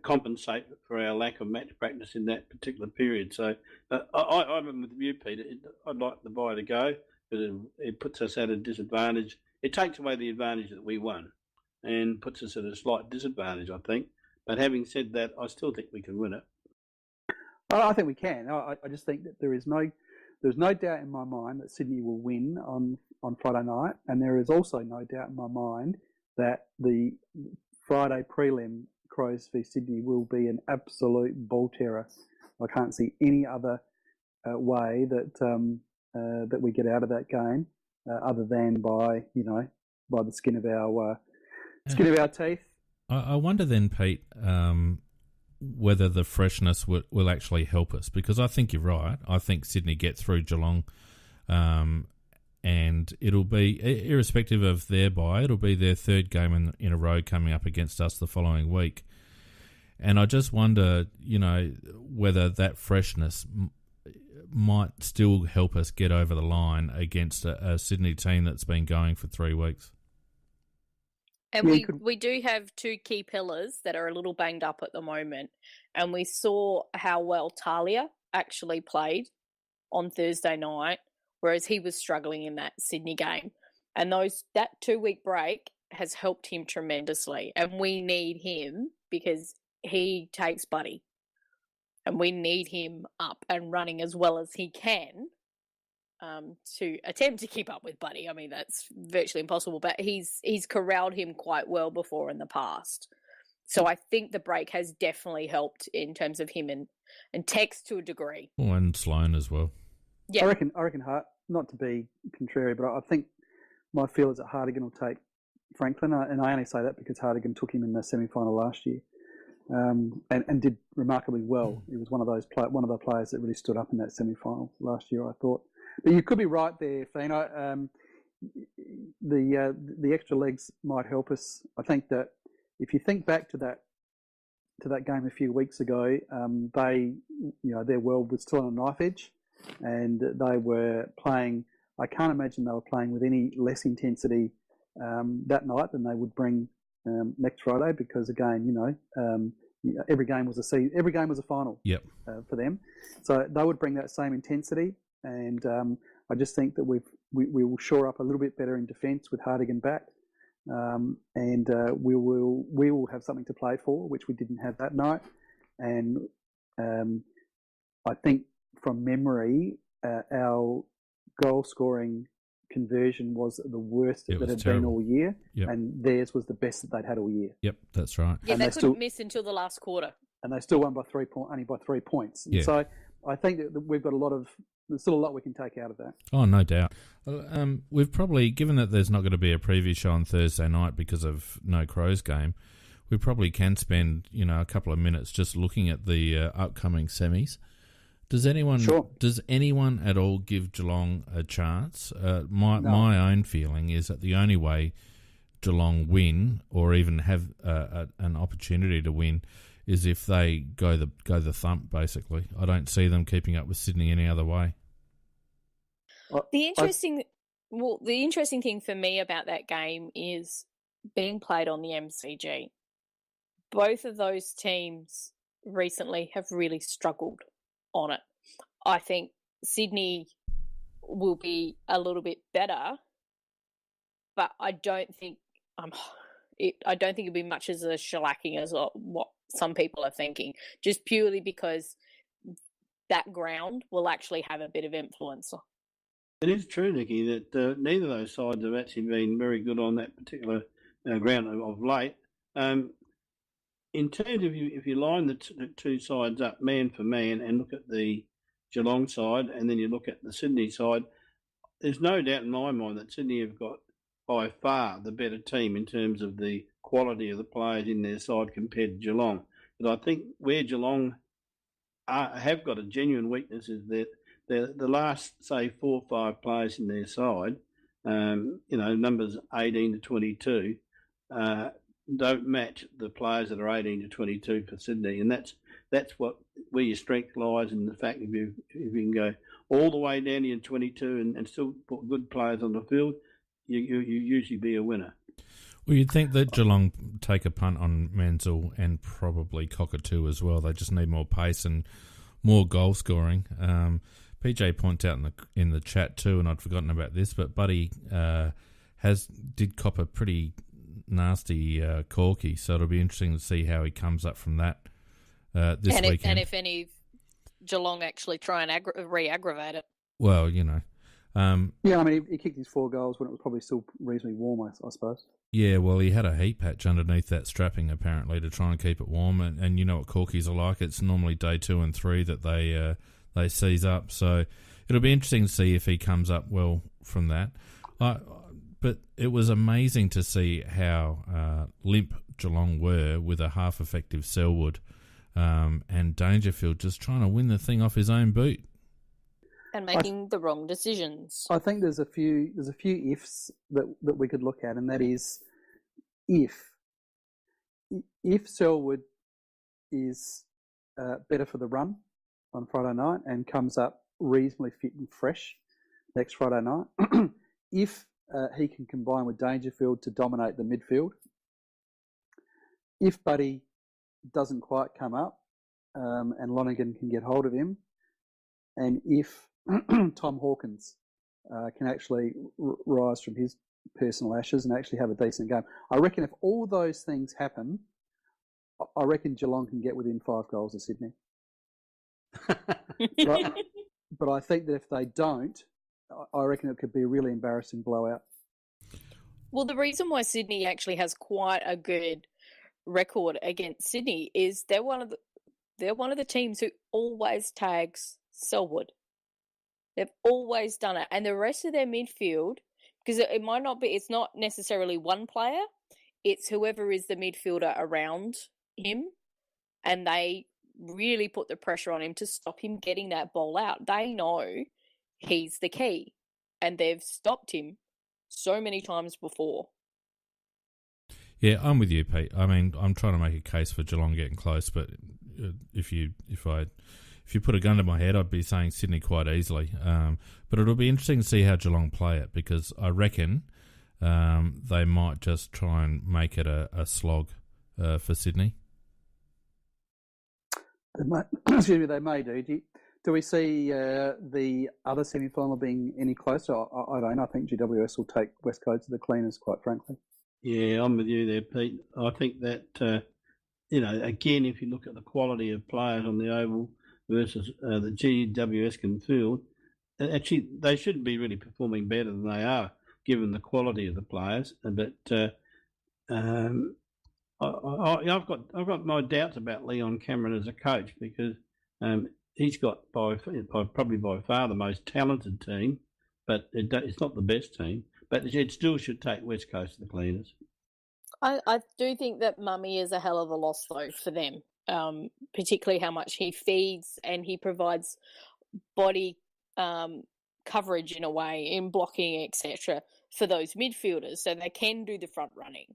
compensate for our lack of match practice in that particular period. So I'm with you, Peter. I'd like the bye to go, because it puts us at a disadvantage. It takes away the advantage that we won and puts us at a slight disadvantage, I think. But having said that, I still think we can win it. I think we can. I just think that there's no doubt in my mind that Sydney will win on Friday night, and there is also no doubt in my mind that the Friday prelim Crows v Sydney will be an absolute ball terror. I can't see any other way that we get out of that game other than by the skin of our teeth. I wonder then, Pete, whether the freshness will actually help us, because I think you're right. I think Sydney get through Geelong, and it'll be, irrespective of their bye, it'll be their third game in a row coming up against us the following week. And I just wonder, whether that freshness might still help us get over the line against a Sydney team that's been going for 3 weeks. And we do have two key pillars that are a little banged up at the moment. And we saw how well Talia actually played on Thursday night, whereas he was struggling in that Sydney game. And that 2-week break has helped him tremendously. And we need him because he takes Buddy. And we need him up and running as well as he can to attempt to keep up with Buddy. I mean, that's virtually impossible, but he's corralled him quite well before in the past. So I think the break has definitely helped in terms of him and Tex to a degree. Oh, and Sloan as well. Yeah. I reckon Hart, not to be contrary, but I think my feel is that Hartigan will take Franklin, and I only say that because Hartigan took him in the semi-final last year. And did remarkably well. He was one of the players that really stood up in that semi-final last year, I thought. But you could be right there, Fino. The extra legs might help us. I think that if you think back to that game a few weeks ago, their world was still on a knife edge, and they were playing. I can't imagine they were playing with any less intensity that night than they would bring next Friday, because again, every game was a final. Yep. For them, so they would bring that same intensity, and I just think that we will shore up a little bit better in defence with Hartigan back, and we will have something to play for, which we didn't have that night, and I think from memory, our goal scoring conversion was the worst that had been all year, and theirs was the best that they'd had all year. Yep, that's right. Yeah, they couldn't miss until the last quarter, and they still won by 3 points. Yeah. So I think that we've got there's still a lot we can take out of that. Oh, no doubt. We've probably, given that there's not going to be a preview show on Thursday night because of no Crows game, we probably can spend a couple of minutes just looking at the upcoming semis. Does anyone at all give Geelong a chance? My own feeling is that the only way Geelong win, or even have an opportunity to win, is if they go the thump. Basically, I don't see them keeping up with Sydney any other way. The interesting thing for me about that game is being played on the MCG. Both of those teams recently have really struggled on it. I think Sydney will be a little bit better, but I don't think it'll be much as a shellacking as what some people are thinking, just purely because that ground will actually have a bit of influence. It is true, Nicky, that neither of those sides have actually been very good on that particular ground of late. In terms of if you line the two sides up man for man and look at the Geelong side and then you look at the Sydney side, there's no doubt in my mind that Sydney have got by far the better team in terms of the quality of the players in their side compared to Geelong. But I think where Geelong have got a genuine weakness is that the last, say, 4 or 5 players in their side numbers 18 to 22 don't match the players that are 18 to 22 for Sydney, and that's where your strength lies in the fact if you can go all the way down to 22 and still put good players on the field, you usually be a winner. Well, you'd think that Geelong take a punt on Mansell and probably Cockatoo as well. They just need more pace and more goal scoring. PJ points out in the chat too, and I'd forgotten about this, but Buddy did cop a pretty nasty corky, so it'll be interesting to see how he comes up from that this weekend. And if any Geelong actually try and re-aggravate it. Well, he kicked his 4 goals when it was probably still reasonably warm, I suppose. Yeah, well, he had a heat patch underneath that strapping apparently to try and keep it warm, and you know what corkies are like. It's normally day 2 and 3 that they seize up, so it'll be interesting to see if he comes up well from that. But it was amazing to see how limp Geelong were with a half-effective Selwood and Dangerfield just trying to win the thing off his own boot. And making the wrong decisions. I think there's a few ifs that we could look at, and that is if Selwood is better for the run on Friday night and comes up reasonably fit and fresh next Friday night, if he can combine with Dangerfield to dominate the midfield, if Buddy doesn't quite come up and Lonergan can get hold of him, and if Tom Hawkins can actually rise from his personal ashes and actually have a decent game, I reckon if all those things happen, I reckon Geelong can get within 5 goals of Sydney. But I think that if they don't, I reckon it could be a really embarrassing blowout. Well, the reason why Sydney actually has quite a good record against Sydney is they're one of the teams who always tags Selwood. They've always done it, and the rest of their midfield, because it's not necessarily one player, it's whoever is the midfielder around him, and they really put the pressure on him to stop him getting that ball out. They know he's the key, and they've stopped him so many times before. Yeah, I'm with you, Pete. I mean, I'm trying to make a case for Geelong getting close, but if you put a gun to my head, I'd be saying Sydney quite easily. But it'll be interesting to see how Geelong play it, because I reckon they might just try and make it a slog for Sydney. They may do. Do we see the other semi-final being any closer? I don't. I think GWS will take West Coast to the cleaners, quite frankly. Yeah, I'm with you there, Pete. I think that, again, if you look at the quality of players on the Oval versus the GWS field, actually they should be really performing better than they are, given the quality of the players. But I've got my doubts about Leon Cameron as a coach, because he's got probably by far the most talented team, but it's not the best team. But it still should take West Coast to the cleaners. I do think that Mummy is a hell of a loss, though, for them, particularly how much he feeds and he provides body coverage in a way, in blocking, etc., for those midfielders, so they can do the front running.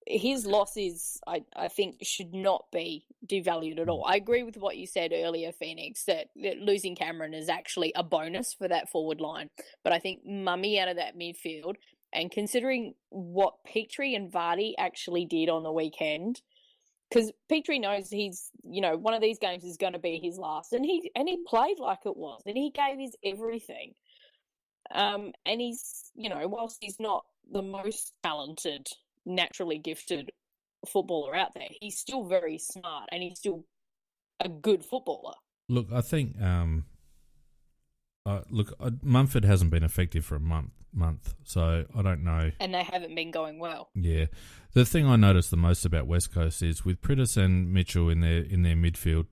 His loss is, I think, should not be devalued at all. I agree with what you said earlier, Phoenix, that losing Cameron is actually a bonus for that forward line. But I think Mummy out of that midfield, and considering what Petrie and Vardy actually did on the weekend, because Petrie knows he's, one of these games is going to be his last, and he played like it was, and he gave his everything. And he's, whilst he's not the most talented, naturally gifted footballer out there, he's still very smart and he's still a good footballer. Look, I think Mumford hasn't been effective for a month, so I don't know. And they haven't been going well. Yeah. The thing I noticed the most about West Coast is with Pritis and Mitchell in their midfield,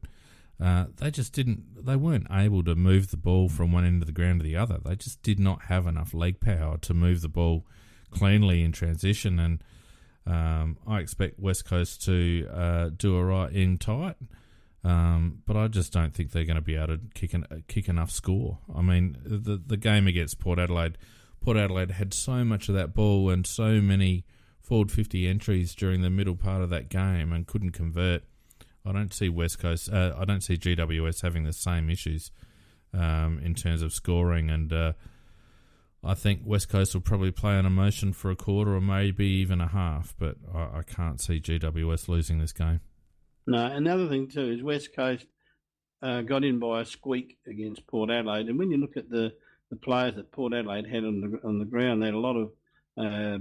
they weren't able to move the ball from one end of the ground to the other. They just did not have enough leg power to move the ball cleanly in transition, and I expect West Coast to do all right in tight, but I just don't think they're going to be able to kick enough score. I mean, the game against Port Adelaide Port Adelaide had so much of that ball and so many forward 50 entries during the middle part of that game and couldn't convert. I don't see West Coast. I don't see GWS having the same issues in terms of scoring, and I think West Coast will probably play on emotion for a quarter or maybe even a half, but I can't see GWS losing this game. No, another thing too is West Coast got in by a squeak against Port Adelaide, and when you look at the players that Port Adelaide had on the ground, they had a lot of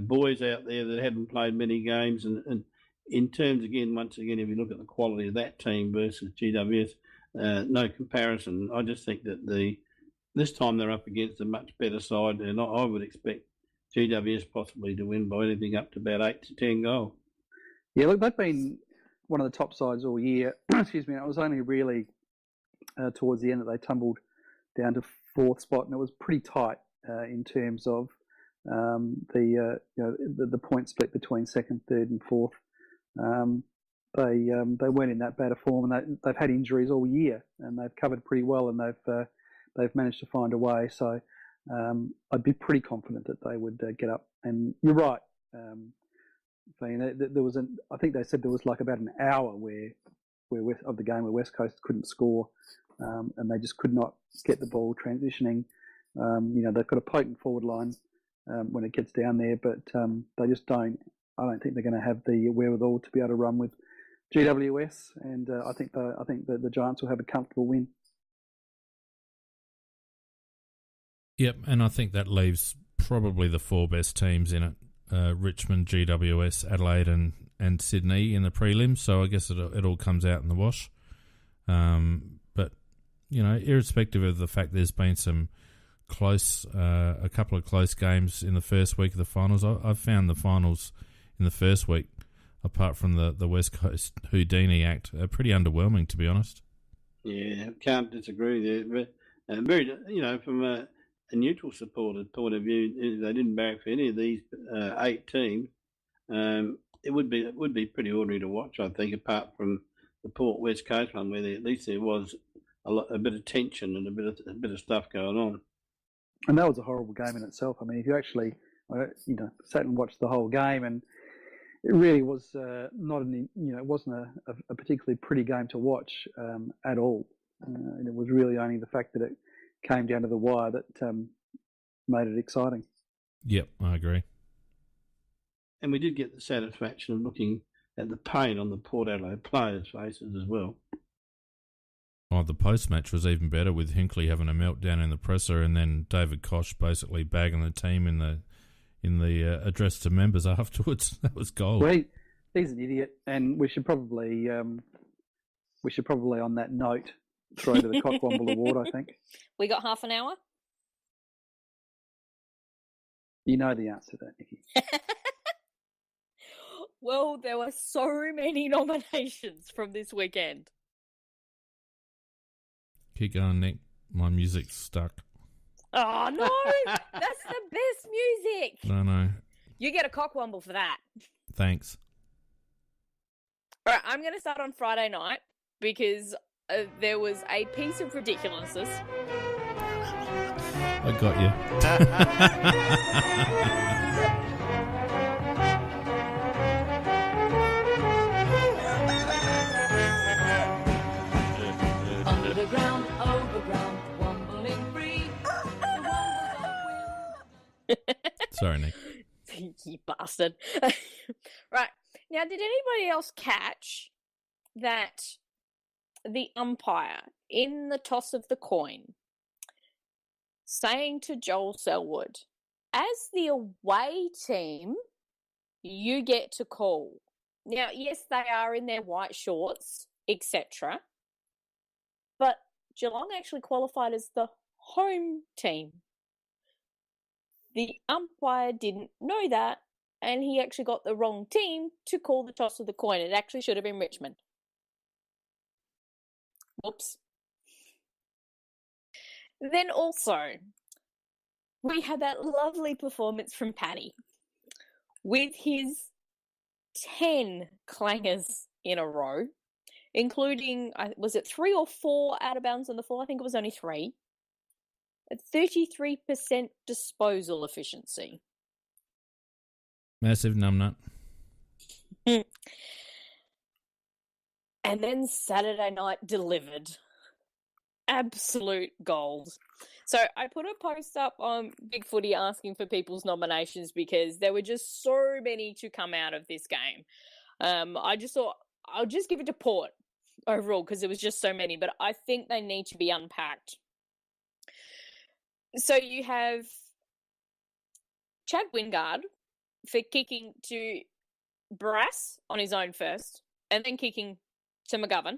boys out there that hadn't played many games, and in terms, once again, if you look at the quality of that team versus GWS, no comparison. I just think that this time they're up against a much better side, and I would expect GWS possibly to win by anything up to about 8 to 10 goals. Yeah, look, they've been one of the top sides all year. Excuse me. It was only really towards the end that they tumbled down to fourth spot, and it was pretty tight in terms of the point split between second, third, and fourth. They weren't in that bad a form, and they've had injuries all year, and they've covered pretty well, and they've managed to find a way. So I'd be pretty confident that they would get up. And you're right, there was I think they said there was like about an hour of the game where West Coast couldn't score, and they just could not get the ball transitioning. They've got a potent forward line when it gets down there, but they just don't. I don't think they're going to have the wherewithal to be able to run with GWS, and I think the Giants will have a comfortable win. Yep, and I think that leaves probably the four best teams in it: Richmond, GWS, Adelaide, and Sydney in the prelims. So I guess it all comes out in the wash. But irrespective of the fact there's been some a couple of close games in the first week of the finals, I've found the finals in the first week, apart from the West Coast Houdini act, are pretty underwhelming, to be honest. Yeah, can't disagree there. But very, from a neutral supporter point of view, they didn't barrack for any of these 8 teams. It would be pretty ordinary to watch, I think, apart from the Port West Coast one, where at least there was a bit of tension and a bit of stuff going on. And that was a horrible game in itself. I mean, if you actually, sat and watched the whole game, and it really was it wasn't a particularly pretty game to watch at all. And it was really only the fact that it came down to the wire that made it exciting. Yep, I agree. And we did get the satisfaction of looking at the pain on the Port Adelaide players' faces as well. Oh, the post-match was even better, with Hinkley having a meltdown in the presser, and then David Koch basically bagging the team in the address to members afterwards. That was gold. Well, he's an idiot, and we should probably on that note throw to the Cockwomble Award, I think. We got half an hour? You know the answer to that, Nikki. Well, there were so many nominations from this weekend. Keep going, Nick. My music's stuck. Oh, no! That's the best music! No. You get a Cockwomble for that. Thanks. All right, I'm going to start on Friday night because there was a piece of ridiculousness. I got you. Underground, overground, wombling free. Sorry, Nick. You bastard. Right. Now, did anybody else catch that the umpire in the toss of the coin saying to Joel Selwood, as the away team, you get to call? Now, yes, they are in their white shorts, etc. But Geelong actually qualified as the home team. The umpire didn't know that, and he actually got the wrong team to call the toss of the coin. It actually should have been Richmond. Whoops. Then also, we had that lovely performance from Paddy with his 10 clangers in a row, including, was it 3 or 4 out of bounds on the floor? I think it was only 3. 33% disposal efficiency. Massive numbnut. And then Saturday night delivered. Absolute gold. So I put a post up on Big Footy asking for people's nominations because there were just so many to come out of this game. I just thought I'll just give it to Port overall because there was just so many, but I think they need to be unpacked. So you have Chad Wingard for kicking to Barras on his own first and then kicking to McGovern.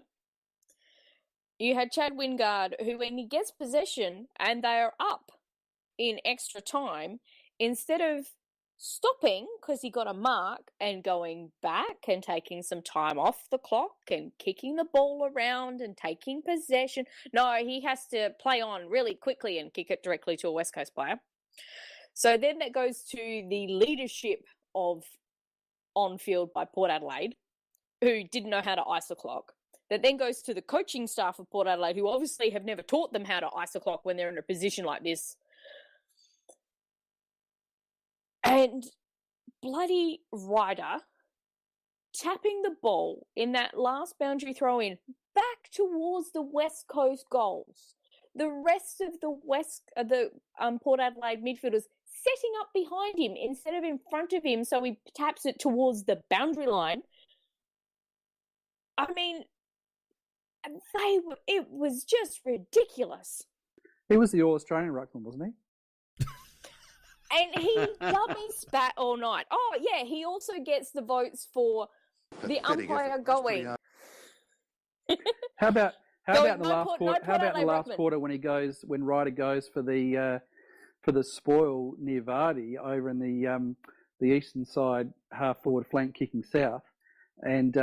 You had Chad Wingard, who when he gets possession and they are up in extra time, instead of stopping because he got a mark and going back and taking some time off the clock and kicking the ball around and taking possession, no, he has to play on really quickly and kick it directly to a West Coast player. So then that goes to the leadership of on-field by Port Adelaide, who didn't know how to ice the clock. That then goes to the coaching staff of Port Adelaide, who obviously have never taught them how to ice the clock when they're in a position like this. And bloody Ryder tapping the ball in that last boundary throw-in back towards the West Coast goals. The rest of the Port Adelaide midfielders setting up behind him instead of in front of him, so he taps it towards the boundary line. I mean, it was just ridiculous. He was the All-Australian ruckman, wasn't he? And he dummy spat all night. Oh, yeah, he also gets the votes for the umpire going. How about the no last Port- quarter? no How Port about the Adelaide last ruckman. quarter when Ryder goes for the spoil near Vardy over in the eastern side half forward flank kicking south, and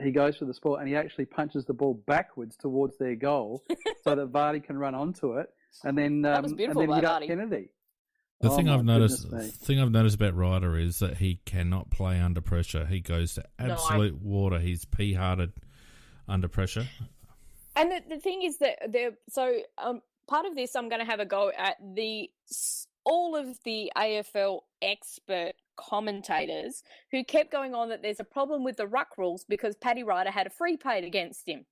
he goes for the spoil and he actually punches the ball backwards towards their goal so that Vardy can run onto it, and then That was beautiful and then by hit up Vardy. Kennedy. The Oh, thing my I've noticed, goodness me. about Ryder is that he cannot play under pressure. He goes to absolute water. He's pea-hearted under pressure. And the thing is that part of this I'm going to have a go at all of the AFL expert commentators who kept going on that there's a problem with the ruck rules because Paddy Ryder had a free paid against him.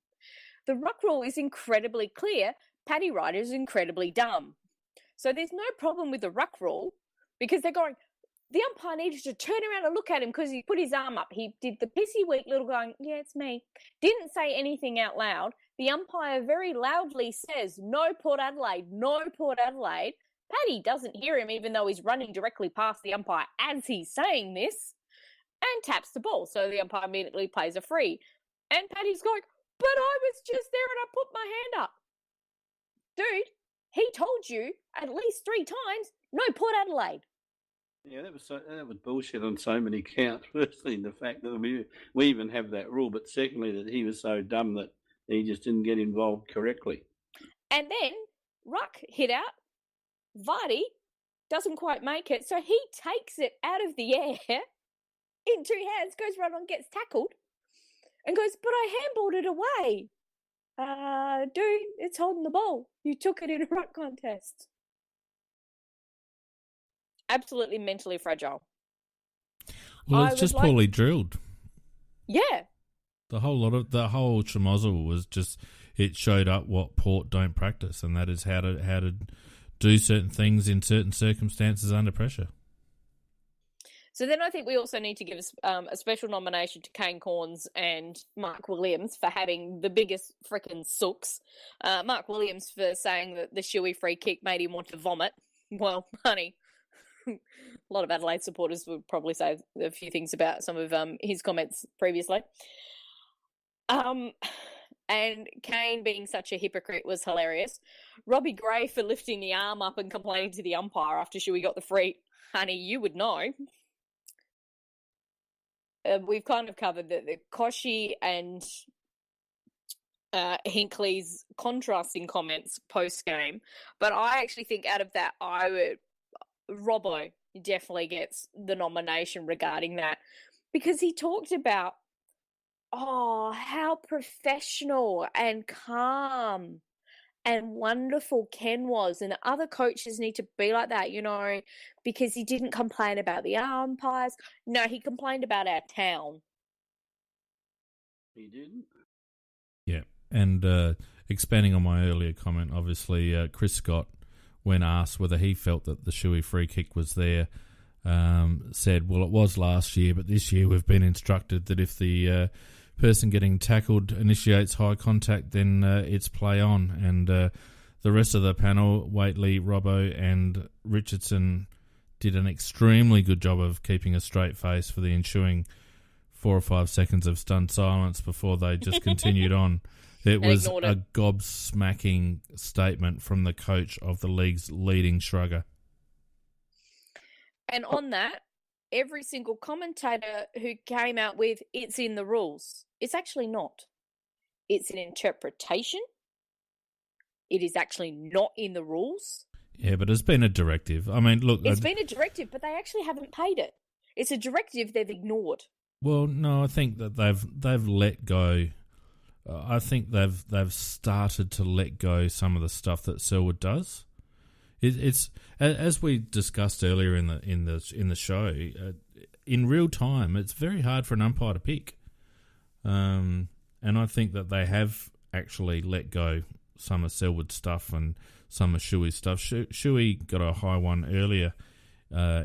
The ruck rule is incredibly clear. Paddy Ryder is incredibly dumb. So there's no problem with the ruck rule because they're going, the umpire needed to turn around and look at him because he put his arm up. He did the pissy weak little going, yeah, it's me. Didn't say anything out loud. The umpire very loudly says, no Port Adelaide, no Port Adelaide. Paddy doesn't hear him even though he's running directly past the umpire as he's saying this and taps the ball. So the umpire immediately plays a free. And Paddy's going, but I was just there and I put my hand up. Dude, he told you at least 3 times, no Port Adelaide. Yeah, that was bullshit on so many counts. Firstly, the fact that we even have that rule, but secondly, that he was so dumb that he just didn't get involved correctly. And then ruck hit out. Vardy doesn't quite make it, so he takes it out of the air in 2 hands, goes right on, gets tackled, and goes, but I handballed it away. Dude, it's holding the ball. You took it in a ruck contest. Absolutely mentally fragile. Well, it's just poorly drilled. Yeah. The whole schmozzle was just, it showed up what Port don't practice, and that is how to do certain things in certain circumstances under pressure. So then I think we also need to give a special nomination to Kane Corns and Mark Williams for having the biggest frickin' sooks. Mark Williams for saying that the Shuey free kick made him want to vomit. Well, honey, a lot of Adelaide supporters would probably say a few things about some of his comments previously. And Kane being such a hypocrite was hilarious. Robbie Gray for lifting the arm up and complaining to the umpire after Shuey got the free. Honey, you would know. We've kind of covered the Koshy and Hinkley's contrasting comments post-game. But I actually think out of that, Robbo definitely gets the nomination regarding that. Because he talked about, how professional and calm and wonderful Ken was, and other coaches need to be like that, because he didn't complain about the umpires. No, he complained about our town. He didn't. Yeah, and expanding on my earlier comment, obviously Chris Scott, when asked whether he felt that the Shuey free kick was there, said, well, it was last year, but this year we've been instructed that if the person getting tackled initiates high contact, then it's play on. And the rest of the panel, Waitley, Robbo and Richardson, did an extremely good job of keeping a straight face for the ensuing 4 or 5 seconds of stunned silence before they just continued on. It was a gobsmacking statement from the coach of the league's leading shrugger. And on that, every single commentator who came out with, it's in the rules. It's actually not. It's an interpretation. It is actually not in the rules. Yeah, but it's been a directive. I mean, look... It's been a directive, but they actually haven't paid it. It's a directive they've ignored. Well, no, I think that they've let go... I think they've started to let go some of the stuff that Selwood does. It's as we discussed earlier in the show. In real time, it's very hard for an umpire to pick, and I think that they have actually let go some of Selwood's stuff and some of Shuey's stuff. Shuey got a high one earlier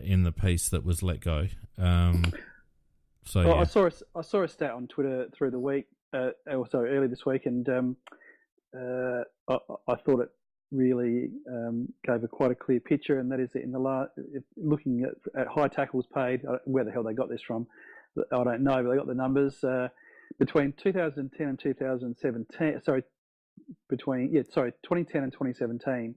in the piece that was let go. So well, yeah. I saw a stat on Twitter through the week, early this week, and I thought it really gave quite a clear picture, and that is that looking at high tackles paid, where the hell they got this from, I don't know, but they got the numbers between 2010 and 2017. Between 2010 and 2017,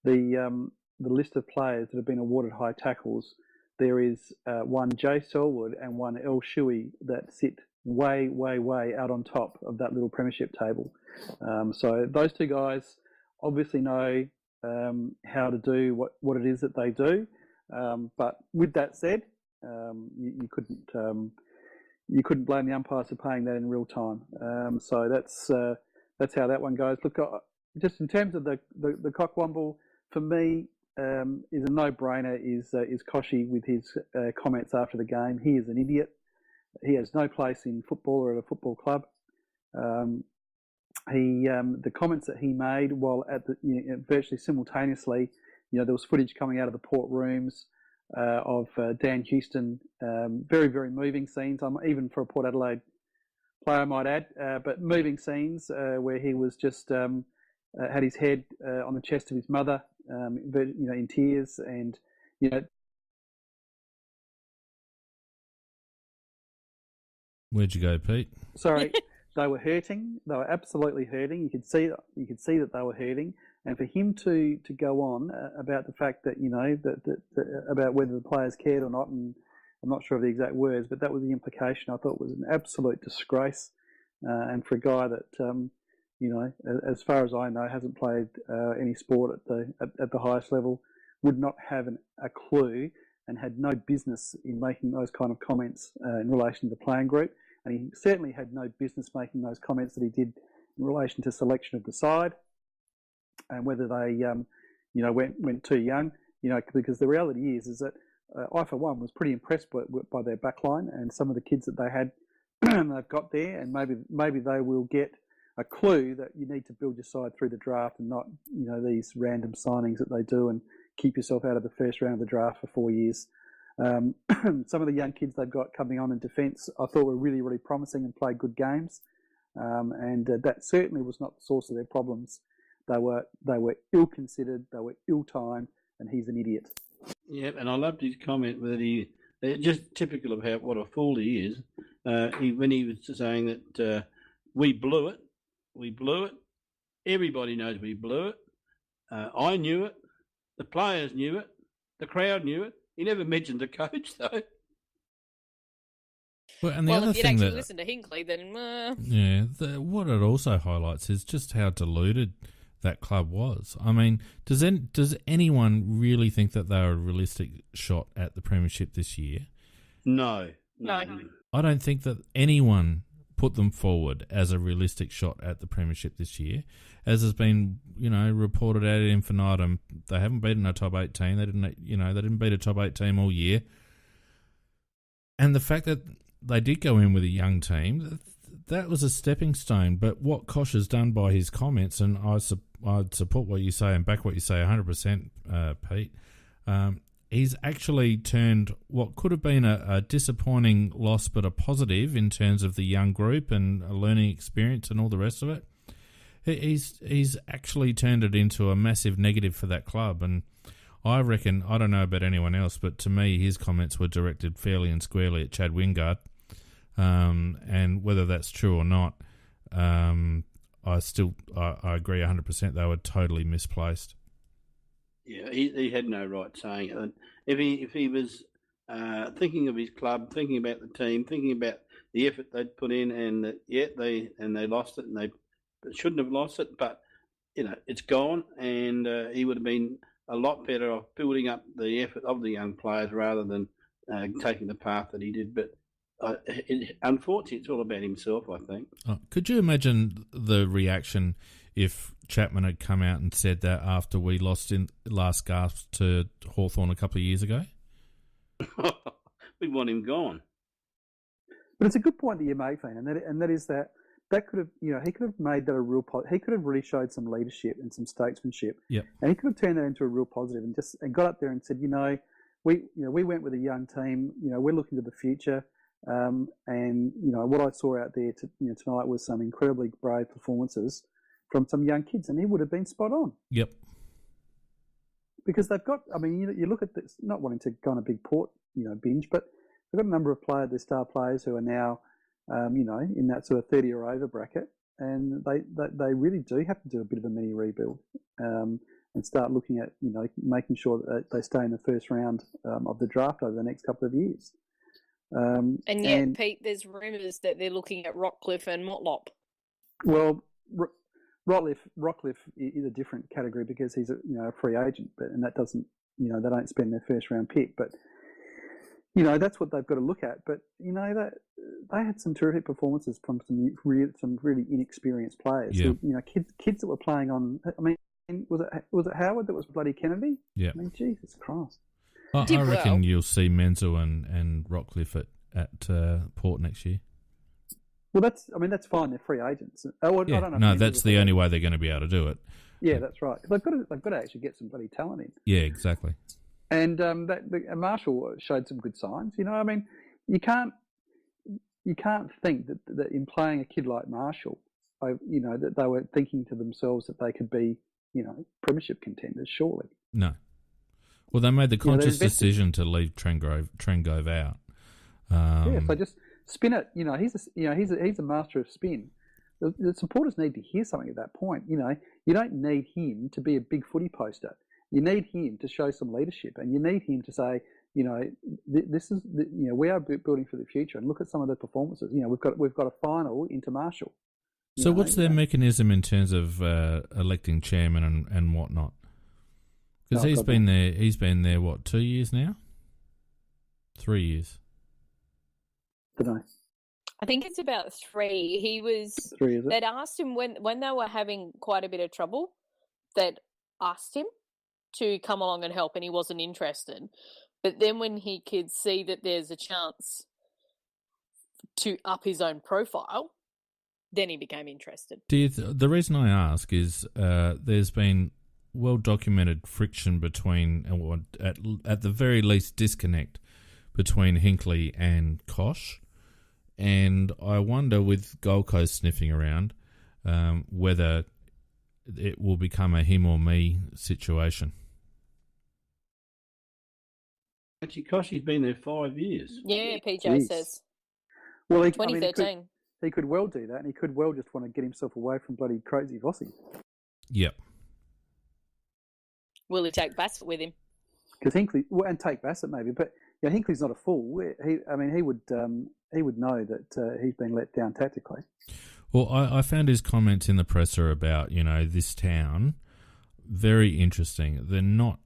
the list of players that have been awarded high tackles, there is one Jay Selwood and one El Shuey that sit way, way, way out on top of that little premiership table. So those two guys obviously know how to do what it is that they do. But with that said, you couldn't blame the umpires for paying that in real time. So that's how that one goes. Look, just in terms of the Cockwomble, for me, is a no-brainer. Is Koshy with his comments after the game? He is an idiot. He has no place in football or at a football club. The comments that he made while at virtually simultaneously, there was footage coming out of the port rooms of Dan Houston. Very, very moving scenes. Even for a Port Adelaide player, I might add, but moving scenes where he was just had his head on the chest of his mother, in tears, and Where'd you go, Pete? Sorry, they were hurting. They were absolutely hurting. You could see that they were hurting, and for him to go on about the fact that about whether the players cared or not, and I'm not sure of the exact words, but that was the implication. I thought was an absolute disgrace, and for a guy that as far as I know, hasn't played any sport at the highest level, would not have a clue, and had no business in making those kind of comments in relation to the playing group. And he certainly had no business making those comments that he did in relation to selection of the side, and whether they, went too young. Because the reality is that I, for one, was pretty impressed by their backline and some of the kids that they had they've got there, and maybe they will get a clue that you need to build your side through the draft and not these random signings that they do and keep yourself out of the first round of the draft for 4 years. Some of the young kids they've got coming on in defence I thought were really, really promising and played good games, and that certainly was not the source of their problems. They were ill-considered, they were ill-timed, and he's an idiot. Yeah, and I loved his comment that just typical of what a fool he is. When he was saying that we blew it, everybody knows we blew it. I knew it, the players knew it, the crowd knew it. He never mentioned the coach, though. Well, and the other if you'd thing actually that listen to Hinkley, then what it also highlights is just how deluded that club was. I mean, does anyone really think that they were a realistic shot at the premiership this year? No. I don't think that anyone put them forward as a realistic shot at the premiership this year. As has been, reported ad infinitum, they haven't beaten a top 8 team. They didn't beat a top 8 team all year. And the fact that they did go in with a young team, that was a stepping stone. But what Kosh has done by his comments, and I'd support what you say and back what you say 100%, Pete. He's actually turned what could have been a disappointing loss, but a positive in terms of the young group and a learning experience and all the rest of it. He's actually turned it into a massive negative for that club. And I reckon, I don't know about anyone else, but to me, his comments were directed fairly and squarely at Chad Wingard. And whether that's true or not, I agree 100%. They were totally misplaced. Yeah, he had no right saying it. And if he was thinking of his club, thinking about the team, thinking about the effort they'd put in, and that they lost it, and they shouldn't have lost it, but it's gone, and he would have been a lot better off building up the effort of the young players rather than taking the path that he did. But unfortunately, it's all about himself, I think. Could you imagine the reaction if Chapman had come out and said that after we lost in last gasp to Hawthorn a couple of years ago? We'd want him gone. But it's a good point that you make, Van, and that is that could have, he could have made that a real he could have really showed some leadership and some statesmanship. Yep. And he could have turned that into a real positive and got up there and said, we went with a young team, we're looking to the future. And what I saw out there tonight was some incredibly brave performances from some young kids, and he would have been spot on. Yep. Because they've got, you look at this, not wanting to go on a big port, binge, but they've got a number of players, their star players who are now, in that sort of 30 or over bracket, and they really do have to do a bit of a mini rebuild and start looking at, making sure that they stay in the first round of the draft over the next couple of years. Pete, there's rumours that they're looking at Rockcliffe and Motlop. Well, Rockcliffe is a different category because he's a free agent, and that doesn't, they don't spend their first round pick, but that's what they've got to look at. But that they had some terrific performances from some really inexperienced players. Yeah. Who, kids that were playing on. Was it Howard that was bloody Kennedy? Yeah. Jesus Christ. I reckon you'll see Menzel and Rockcliffe at Port next year. Well, that's fine. They're free agents. I don't know. No, that's the only way they're going to be able to do it. Yeah, that's right. They've got to actually get some bloody talent in. Yeah, exactly. And Marshall showed some good signs. You can't think that in playing a kid like Marshall, that they were thinking to themselves that they could be, premiership contenders. Surely. No. Well, they made the conscious decision to leave Trengove out. So just spin it. He's a master of spin. The supporters need to hear something at that point. You don't need him to be a big footy poster. You need him to show some leadership, and you need him to say, this is, we are building for the future. And look at some of the performances. We've got a final into Marshall. So what's their mechanism in terms of electing chairman and whatnot? Because he's been there, what, 2 years now? 3 years. Don't know. I think it's about 3. He was. 3, is it? They'd asked him when they were having quite a bit of trouble. They'd asked him to come along and help, and he wasn't interested. But then when he could see that there's a chance to up his own profile, then he became interested. The reason I ask is there's been well-documented friction between, or at the very least disconnect between Hinckley and Kosh. And I wonder, with Gold Coast sniffing around, whether it will become a him or me situation. Actually, Koshy's been there 5 years. Yeah, PJ says. Well, 2013. He could well do that, and he could well just want to get himself away from bloody crazy Vossi. Yep. Will he take Bassett with him? Because Hinckley, and take Bassett maybe, but Hinckley's not a fool. He would know that he's been let down tactically. Well, I found his comments in the presser about this town very interesting. They're not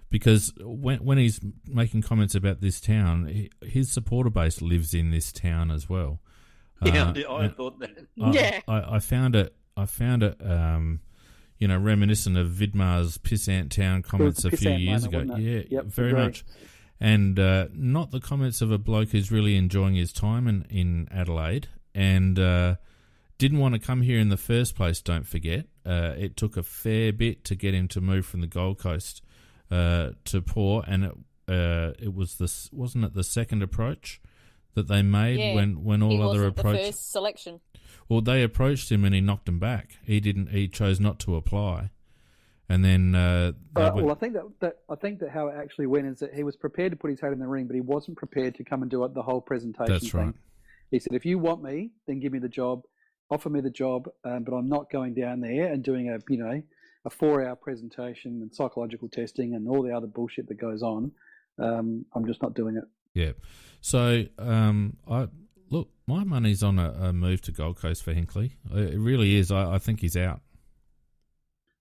because when he's making comments about this town, his supporter base lives in this town as well, Yeah, I thought that. Yeah. I found it. Reminiscent of Vidmar's Pissant Town comments a few years ago. Yeah, Yep, very agree. much. And not the comments of a bloke who's really enjoying his time in Adelaide and didn't want to come here in the first place, don't forget. It took a fair bit to get him to move from the Gold Coast to Port, and it was wasn't it the second approach that they made when all other approaches. The first selection. Well, they approached him and he knocked them back. He chose not to apply, and then. I think that how it actually went is that he was prepared to put his head in the ring, but he wasn't prepared to come and do the whole presentation. That's thing. right. He said, "If you want me, then give me the job, offer me the job, but I'm not going down there and doing a 4-hour presentation and psychological testing and all the other bullshit that goes on. I'm just not doing it." Yeah. So, look, my money's on a move to Gold Coast for Hinkley. It really is. I think he's out.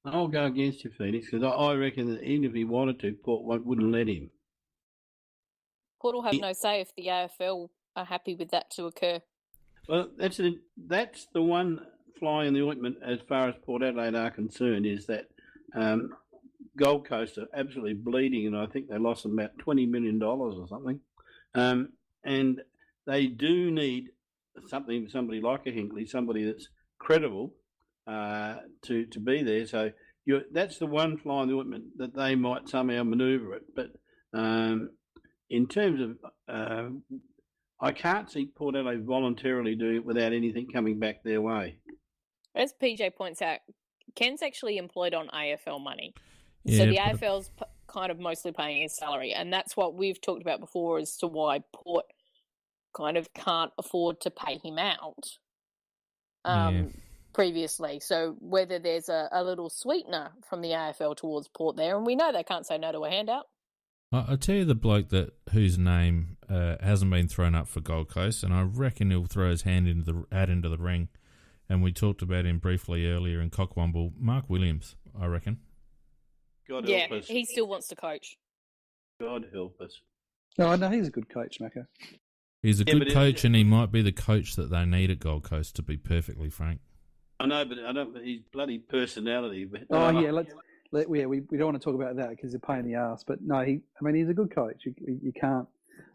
I'll go against you, Phoenix, because I reckon that even if he wanted to, Port wouldn't let him. Port will have no say if the AFL are happy with that to occur. Well, that's the one fly in the ointment as far as Port Adelaide are concerned, is that Gold Coast are absolutely bleeding, and I think they lost about $20 million or something. And they do need somebody like a Hinkley, somebody that's credible to be there. So that's the one fly in the ointment that they might somehow manoeuvre it. But in terms of, I can't see Port Adelaide voluntarily doing it without anything coming back their way. As PJ points out, Ken's actually employed on AFL money. Yeah, so the AFL's kind of mostly paying his salary, and that's what we've talked about before as to why Port kind of can't afford to pay him out previously. So whether there's a little sweetener from the AFL towards Port there, and we know they can't say no to a handout. I'll tell you the bloke whose name hasn't been thrown up for Gold Coast, and I reckon he'll throw his hat into the ring. And we talked about him briefly earlier in Cockwomble. Mark Williams, I reckon. God help us. He still wants to coach. God help us. No, I know he's a good coach, Macca. He's a good coach, and he might be the coach that they need at Gold Coast, to be perfectly frank. I know, but his bloody personality. But, we don't want to talk about that because he's a pain in the ass. But no, he's a good coach. You can't.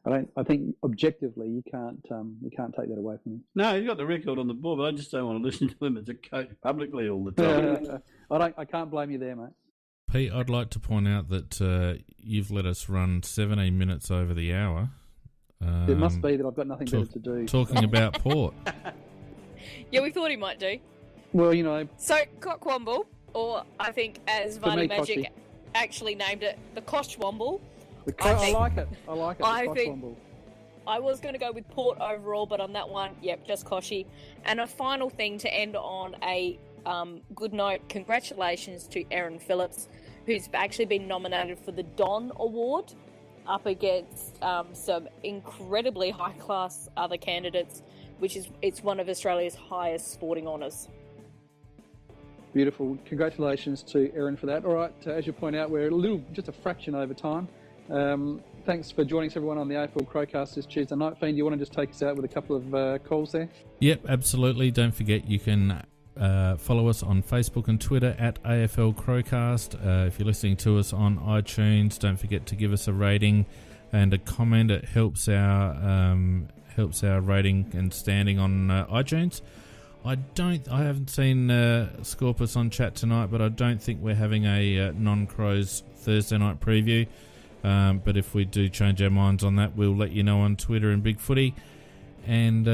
I think objectively you can't take that away from him. No, he's got the record on the board, but I just don't want to listen to him as a coach publicly all the time. I can't blame you there, mate. Pete, I'd like to point out that you've let us run 17 minutes over the hour. It must be that I've got nothing better to do. Talking about Port. Yeah, we thought he might do. Well, So, Cockwomble, or I think as Varney Magic Kochie. actually named it, the Kochwomble. I like it. I was going to go with Port overall, but on that one, just Kochie. And a final thing to end on a good note, congratulations to Erin Phillips, who's actually been nominated for the Don Award up against some incredibly high-class other candidates, it's one of Australia's highest sporting honours. Beautiful. Congratulations to Erin for that. All right, as you point out, we're just a fraction over time. Thanks for joining us, everyone, on the AFL Crowcast this Tuesday night. Fiend, do you want to just take us out with a couple of calls there? Yep, absolutely. Don't forget you can follow us on Facebook and Twitter at AFL Crowcast. If you're listening to us on iTunes, don't forget to give us a rating and a comment. It helps our rating and standing on iTunes. I haven't seen Scorpus on chat tonight, but I don't think we're having a non-Crows Thursday night preview. But if we do change our minds on that, we'll let you know on Twitter and Big Footy. And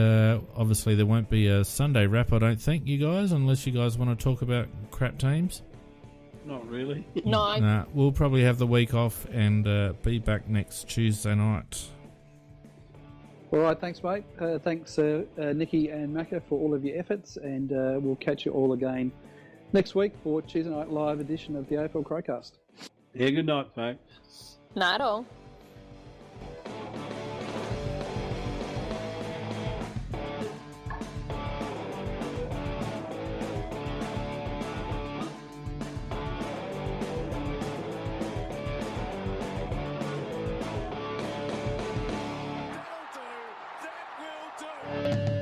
obviously there won't be a Sunday wrap, I don't think, you guys, unless you guys want to talk about crap teams. Not really. No. Nah, we'll probably have the week off and be back next Tuesday night. All right, thanks, mate. Thanks, Nikki and Macca, for all of your efforts, and we'll catch you all again next week for Tuesday night live edition of the AFL Crowcast. Yeah, good night, folks. Not at all. That will do.